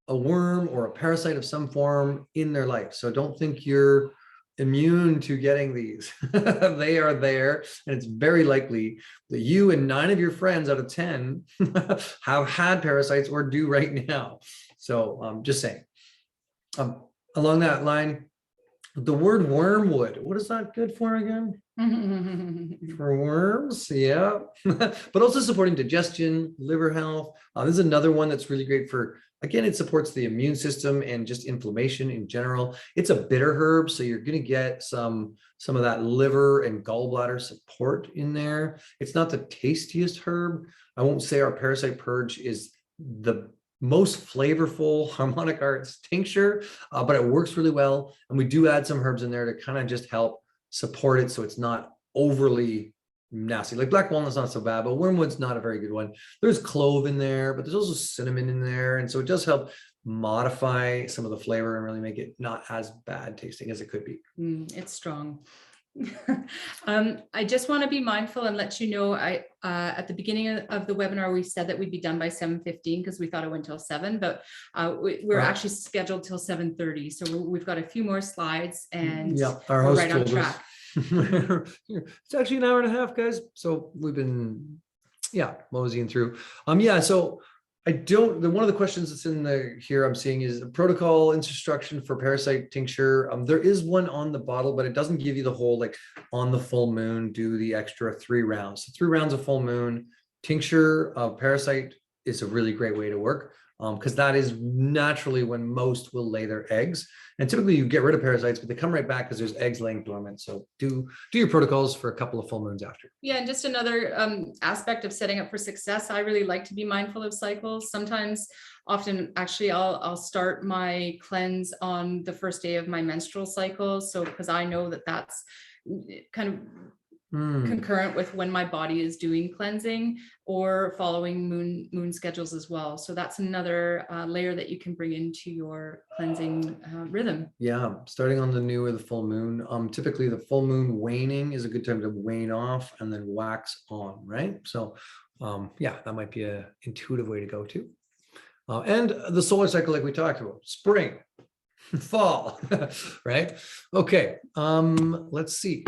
a worm or a parasite of some form in their life. So don't think you're immune to getting these. They are there, and it's very likely that you and 9 of your friends out of 10 have had parasites or do right now. So just saying. Along that line, the word wormwood, what is that good for again? For worms, yeah. But also supporting digestion, liver health. This is another one that's really great for, again, it supports the immune system and just inflammation in general. It's a bitter herb, so you're going to get some of that liver and gallbladder support in there. It's not the tastiest herb. I won't say our parasite purge is the most flavorful harmonic arts tincture, but it works really well. And we do add some herbs in there to kind of just help support it so it's not overly nasty. Like black walnut's not so bad, but wormwood's not a very good one. There's clove in there, but there's also cinnamon in there. And so it does help modify some of the flavor and really make it not as bad tasting as it could be. It's strong. I just want to be mindful and let you know, at the beginning of the webinar, we said that we'd be done by 7:15 because we thought it went till 7, but we're actually scheduled till 7:30. So we've got a few more slides and our we're host right on track. It's actually an hour and a half, guys. So we've been, moseying through. So one of the questions that's in here I'm seeing is a protocol instruction for parasite tincture. There is one on the bottle, but it doesn't give you the whole, like on the full moon, do the extra 3 rounds. So 3 rounds of full moon tincture of parasite is a really great way to work. Because that is naturally when most will lay their eggs. And typically you get rid of parasites, but they come right back because there's eggs laying dormant. So do your protocols for a couple of full moons after. Yeah, and just another aspect of setting up for success, I really like to be mindful of cycles. Often, actually, I'll start my cleanse on the first day of my menstrual cycle. So because I know that that's kind of concurrent with when my body is doing cleansing or following moon schedules as well. So that's another layer that you can bring into your cleansing rhythm. Yeah, starting on the new or the full moon. Typically the full moon waning is a good time to wane off and then wax on, right? So yeah, that might be an intuitive way to go too. And the solar cycle, like we talked about, spring, fall, right? Okay, let's see.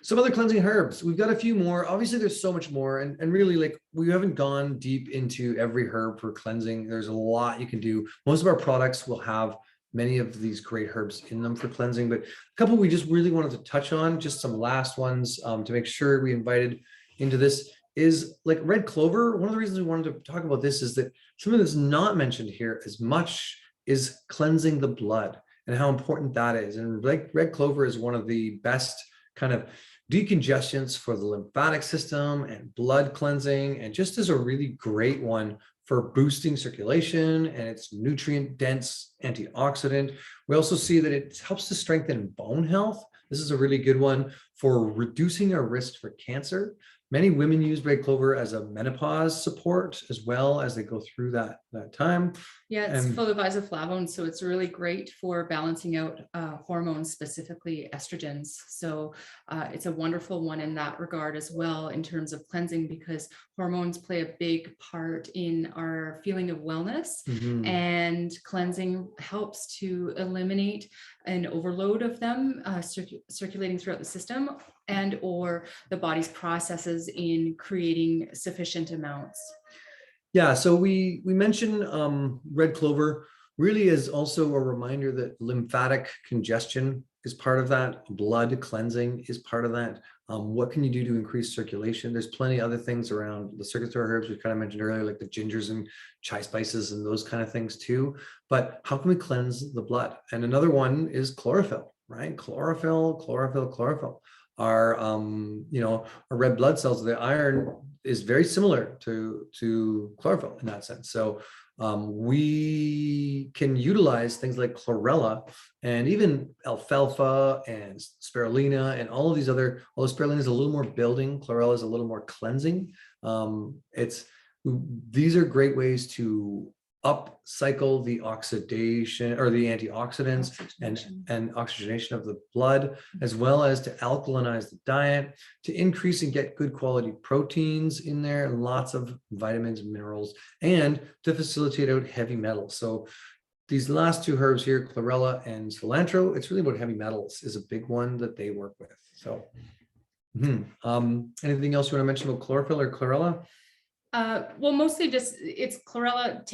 Some other cleansing herbs. We've got a few more. Obviously, there's so much more. And really, like, we haven't gone deep into every herb for cleansing. There's a lot you can do. Most of our products will have many of these great herbs in them for cleansing, but a couple we just really wanted to touch on, just some last ones to make sure we invited into this is like red clover. One of the reasons we wanted to talk about this is that something that's not mentioned here as much is cleansing the blood and how important that is. And like red clover is one of the best kind of decongestants for the lymphatic system and blood cleansing, and just is a really great one for boosting circulation, and it's nutrient dense antioxidant. We also see that it helps to strengthen bone health. This is a really good one for reducing our risk for cancer. Many women use red clover as a menopause support as well as they go through that time. Yeah, it's full of isoflavones, so it's really great for balancing out hormones, specifically estrogens. So it's a wonderful one in that regard as well, in terms of cleansing, because hormones play a big part in our feeling of wellness, and cleansing helps to eliminate an overload of them circulating throughout the system, and or the body's processes in creating sufficient amounts. Yeah, so we mentioned red clover really is also a reminder that lymphatic congestion is part of that. Blood cleansing is part of that. What can you do to increase circulation? There's plenty of other things around the circulatory herbs we kind of mentioned earlier, like the gingers and chai spices and those kind of things too. But how can we cleanse the blood? And another one is chlorophyll, right? Chlorophyll. Our our red blood cells, the iron is very similar to chlorophyll in that sense. So we can utilize things like chlorella and even alfalfa and spirulina and all of these other, although spirulina is a little more building, chlorella is a little more cleansing. These are great ways to upcycle the oxidation or the antioxidants and oxygenation of the blood, as well as to alkalinize the diet, to increase and get good quality proteins in there, and lots of vitamins and minerals, and to facilitate out heavy metals. So these last two herbs here, chlorella and cilantro, it's really about heavy metals is a big one that they work with. So anything else you want to mention about chlorophyll or chlorella? Well, mostly just it's chlorella.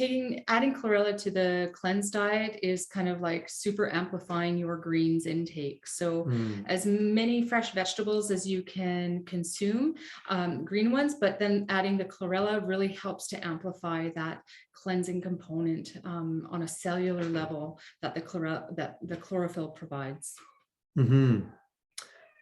Adding chlorella to the cleanse diet is kind of like super amplifying your greens intake. So as many fresh vegetables as you can consume, green ones, but then adding the chlorella really helps to amplify that cleansing component on a cellular level that the chlorophyll provides.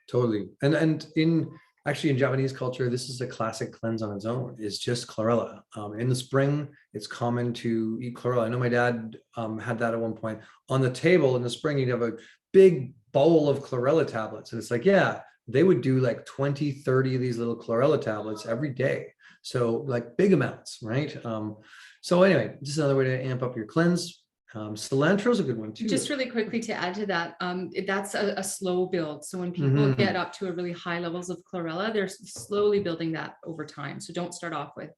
Totally. And actually, in Japanese culture, this is a classic cleanse on its own, is just chlorella. In the spring, it's common to eat chlorella. I know my dad had that at one point. On the table in the spring, you'd have a big bowl of chlorella tablets. And it's like, yeah, they would do like 20, 30 of these little chlorella tablets every day. So like big amounts, right? So anyway, just another way to amp up your cleanse. Cilantro is a good one too. Just really quickly to add to that, that's a slow build. So when people get up to a really high levels of chlorella, they're slowly building that over time. So don't start off with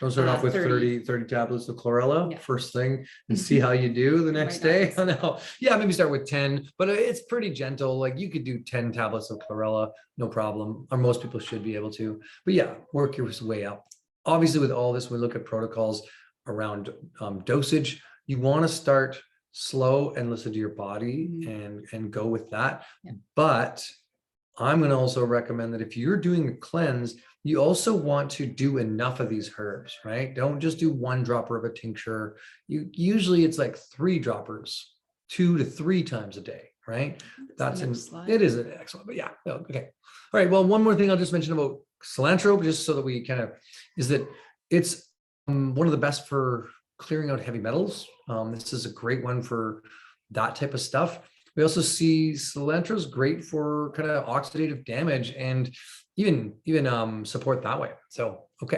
30 tablets of chlorella first thing and see how you do the next day. No. Yeah, maybe start with 10, but it's pretty gentle. Like you could do 10 tablets of chlorella, no problem, or most people should be able to. But yeah, work your way up. Obviously, with all this, we look at protocols around dosage. You want to start slow and listen to your body and go with that. But I'm going to also recommend that if you're doing a cleanse, you also want to do enough of these herbs, right? Don't just do one dropper of a tincture. Usually it's like 3 droppers, 2 to 3 times a day, right? It is an excellent, but yeah, okay. All right, well, one more thing I'll just mention about cilantro, just so that we kind of, is that it's one of the best for clearing out heavy metals. This is a great one for that type of stuff. We also see cilantro is great for kind of oxidative damage and even support that way. So, okay.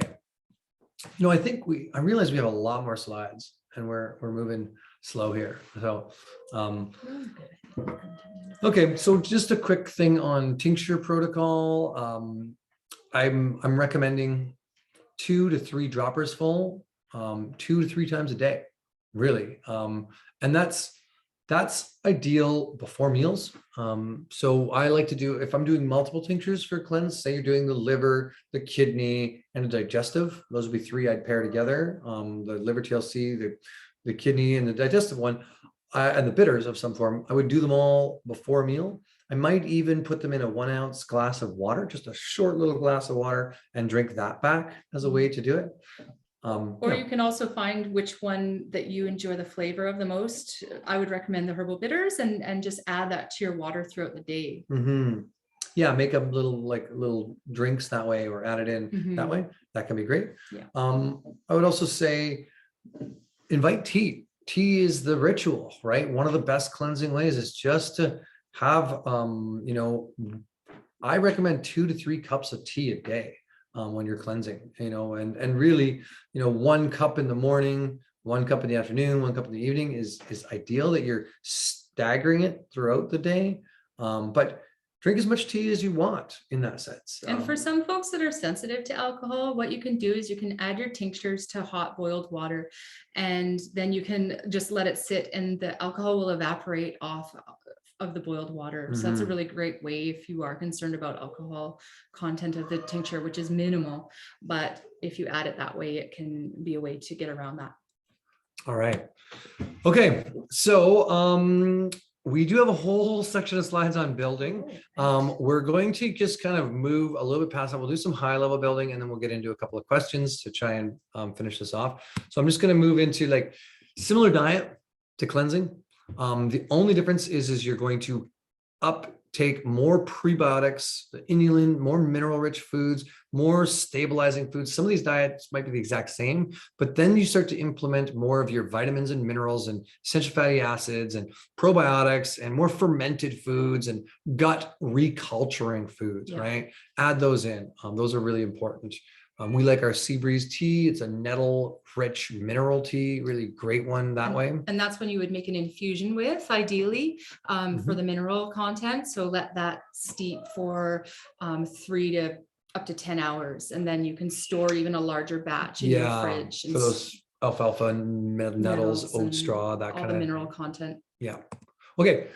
I realize we have a lot more slides and we're moving slow here. So, okay. So just a quick thing on tincture protocol. I'm recommending 2 to 3 droppers full, 2 to 3 times a day, really. And that's ideal before meals. So I like to do, if I'm doing multiple tinctures for cleanse, say you're doing the liver, the kidney, and the digestive, those would be 3 I'd pair together. The liver TLC, the kidney, and the digestive one, and the bitters of some form, I would do them all before a meal. I might even put them in a 1 ounce glass of water, just a short little glass of water, and drink that back as a way to do it. Or you can also find which one that you enjoy the flavor of the most. I would recommend the herbal bitters and just add that to your water throughout the day. Yeah, make up little drinks that way, or add it in that way. That can be great. Yeah. I would also say invite tea. Tea is the ritual, right? One of the best cleansing ways is just to have, I recommend 2 to 3 cups of tea a day. When you're cleansing, and really, 1 cup in the morning, 1 cup in the afternoon, 1 cup in the evening is ideal, that you're staggering it throughout the day. But drink as much tea as you want in that sense. And for some folks that are sensitive to alcohol, what you can do is you can add your tinctures to hot boiled water, and then you can just let it sit and the alcohol will evaporate off of the boiled water. So that's a really great way if you are concerned about alcohol content of the tincture, which is minimal. But if you add it that way, it can be a way to get around that. All right. Okay. So we do have a whole section of slides on building. We're going to just kind of move a little bit past that. We'll do some high level building, and then we'll get into a couple of questions to try and finish this off. So I'm just going to move into like similar diet to cleansing. The only difference is you're going to uptake more prebiotics, the inulin, more mineral rich foods, more stabilizing foods. Some of these diets might be the exact same, but then you start to implement more of your vitamins and minerals and essential fatty acids and probiotics and more fermented foods and gut reculturing foods, right? Add those in. Those are really important. We like our Sea Breeze tea. It's a nettle-rich mineral tea, really great one that way. And that's when you would make an infusion with, ideally, for the mineral content. So let that steep for 3 to up to 10 hours, and then you can store even a larger batch in your fridge. For those alfalfa, nettles, oat straw, that kind of mineral content. Yeah. Okay,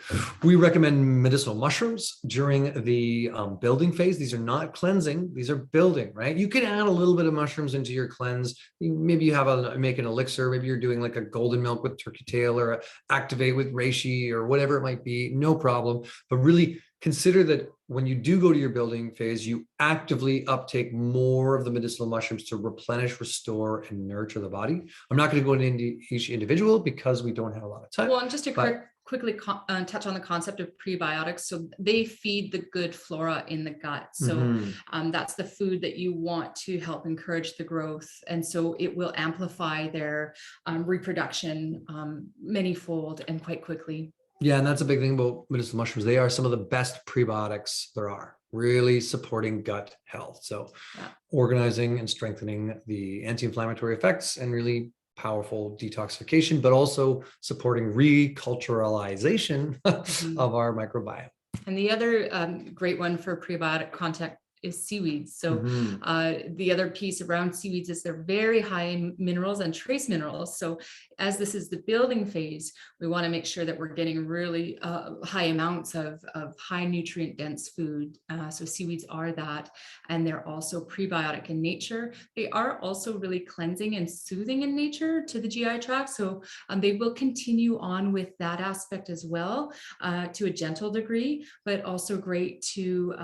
we recommend medicinal mushrooms during the building phase. These are not cleansing, these are building, right? You can add a little bit of mushrooms into your cleanse. Maybe you have make an elixir, maybe you're doing like a golden milk with turkey tail or a activate with reishi or whatever it might be, no problem. But really consider that when you do go to your building phase, you actively uptake more of the medicinal mushrooms to replenish, restore, and nurture the body. I'm not going to go into each individual because we don't have a lot of time. Well, and just to quickly touch on the concept of prebiotics. So they feed the good flora in the gut. So that's the food that you want to help encourage the growth. And so it will amplify their reproduction manyfold and quite quickly. Yeah, and that's a big thing about medicinal mushrooms. They are some of the best prebiotics there are, really supporting gut health. So organizing and strengthening the anti-inflammatory effects and really powerful detoxification, but also supporting reculturalization of our microbiome. And the other great one for prebiotic content is seaweeds. So the other piece around seaweeds is they're very high in minerals and trace minerals. So as this is the building phase, we want to make sure that we're getting really high amounts of high nutrient dense food. So seaweeds are that, and they're also prebiotic in nature. They are also really cleansing and soothing in nature to the GI tract. So they will continue on with that aspect as well, to a gentle degree, but also great to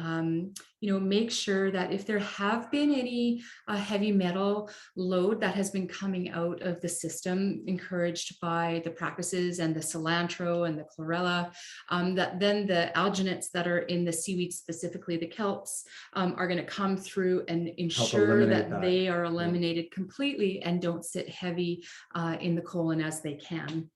make sure that if there have been any heavy metal load that has been coming out of the system, encouraged by the practices and the cilantro and the chlorella, that then the alginates that are in the seaweed, specifically the kelps, are going to come through and ensure that they are eliminated completely and don't sit heavy in the colon as they can.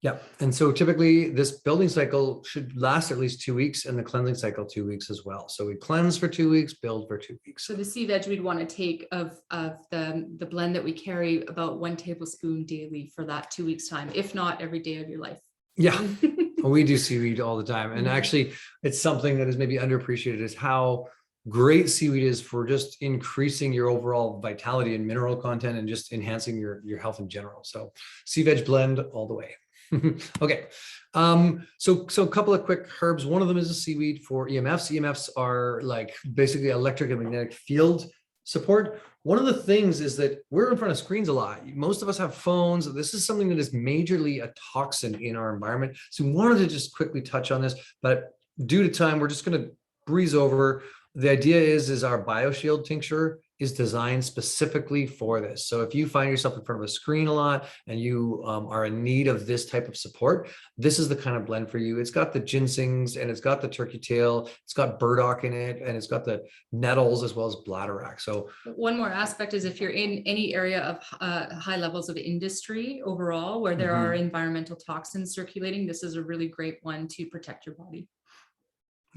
Yeah. And so typically this building cycle should last at least 2 weeks and the cleansing cycle 2 weeks as well. So we cleanse for 2 weeks, build for 2 weeks. So the sea veg we'd want to take of the blend that we carry about 1 tablespoon daily for that 2 weeks time, if not every day of your life. Yeah. We do seaweed all the time. And Mhm. actually it's something that is maybe underappreciated is how great seaweed is for just increasing your overall vitality and mineral content and just enhancing your health in general. So sea veg blend all the way. Okay. So a couple of quick herbs. One of them is a seaweed for EMFs. EMFs are like basically electric and magnetic field support. One of the things is that we're in front of screens a lot. Most of us have phones. This is something that is majorly a toxin in our environment. So we wanted to just quickly touch on this, but due to time, we're just going to breeze over. The idea is our BioShield tincture is designed specifically for this. So if you find yourself in front of a screen a lot and you are in need of this type of support, this is the kind of blend for you. It's got the ginsengs and it's got the turkey tail, it's got burdock in it, and it's got the nettles as well as bladderwrack. So one more aspect is if you're in any area of high levels of industry overall, where there are environmental toxins circulating, this is a really great one to protect your body.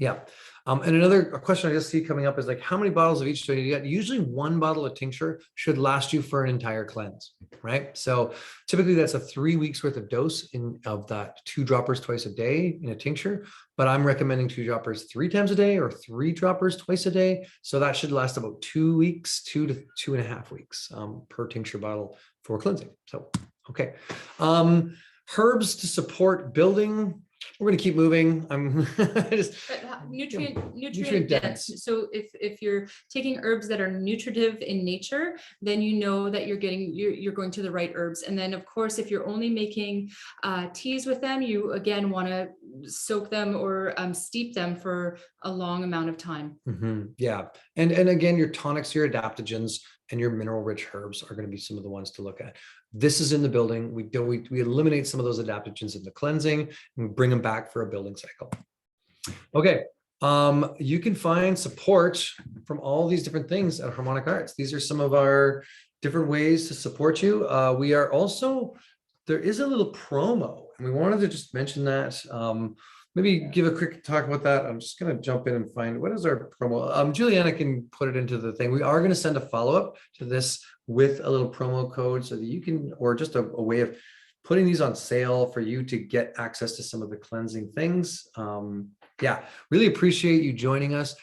Yeah. And another question I just see coming up is like, how many bottles of each do you get? Usually 1 bottle of tincture should last you for an entire cleanse, right? So typically that's a 3 weeks worth of dose of that 2 droppers twice a day in a tincture, but I'm recommending 2 droppers 3 times a day or 3 droppers twice a day. So that should last about 2 weeks, 2 to 2.5 weeks per tincture bottle for cleansing. So, okay. Herbs to support building. We're going to keep moving. I'm just nutrient dense. So if you're taking herbs that are nutritive in nature, then you know that you're going to the right herbs. And then of course, if you're only making teas with them, you again want to soak them or steep them for a long amount of time. Yeah. And again, your tonics, your adaptogens, and your mineral rich herbs are going to be some of the ones to look at. This is in the building. We eliminate some of those adaptogens in the cleansing and bring them back for a building cycle. Okay. You can find support from all these different things at Harmonic Arts. These are some of our different ways to support you. We are also, there is a little promo and we wanted to just mention that. Maybe give a quick talk about that. I'm just going to jump in and find what is our promo. Juliana can put it into the thing. We are going to send a follow-up to this with a little promo code so that you can, or just a way of putting these on sale for you to get access to some of the cleansing things. Yeah, really appreciate you joining us.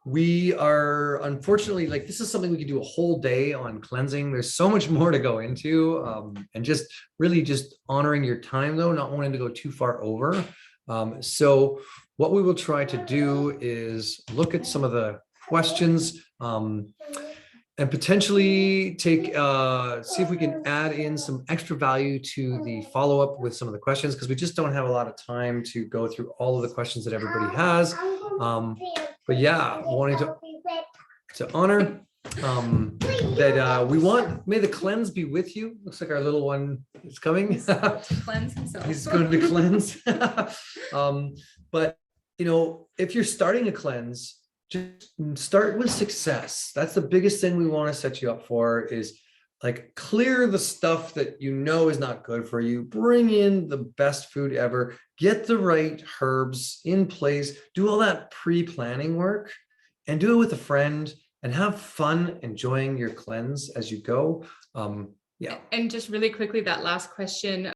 We are unfortunately, like, this is something we could do a whole day on cleansing. There's so much more to go into, and just really just honoring your time though, not wanting to go too far over. So what we will try to do is look at some of the questions and potentially take see if we can add in some extra value to the follow-up with some of the questions, because we just don't have a lot of time to go through all of the questions that everybody has. But yeah, wanting to honor that we want, may the cleanse be with you. Looks like our little one is coming. To cleanse himself. He's going to cleanse. But you know, if you're starting a cleanse, just start with success. That's the biggest thing we want to set you up for, is like clear the stuff that you know is not good for you. Bring in the best food ever. Get the right herbs in place. Do all that pre-planning work and do it with a friend and have fun enjoying your cleanse as you go. Yeah. And just really quickly, that last question,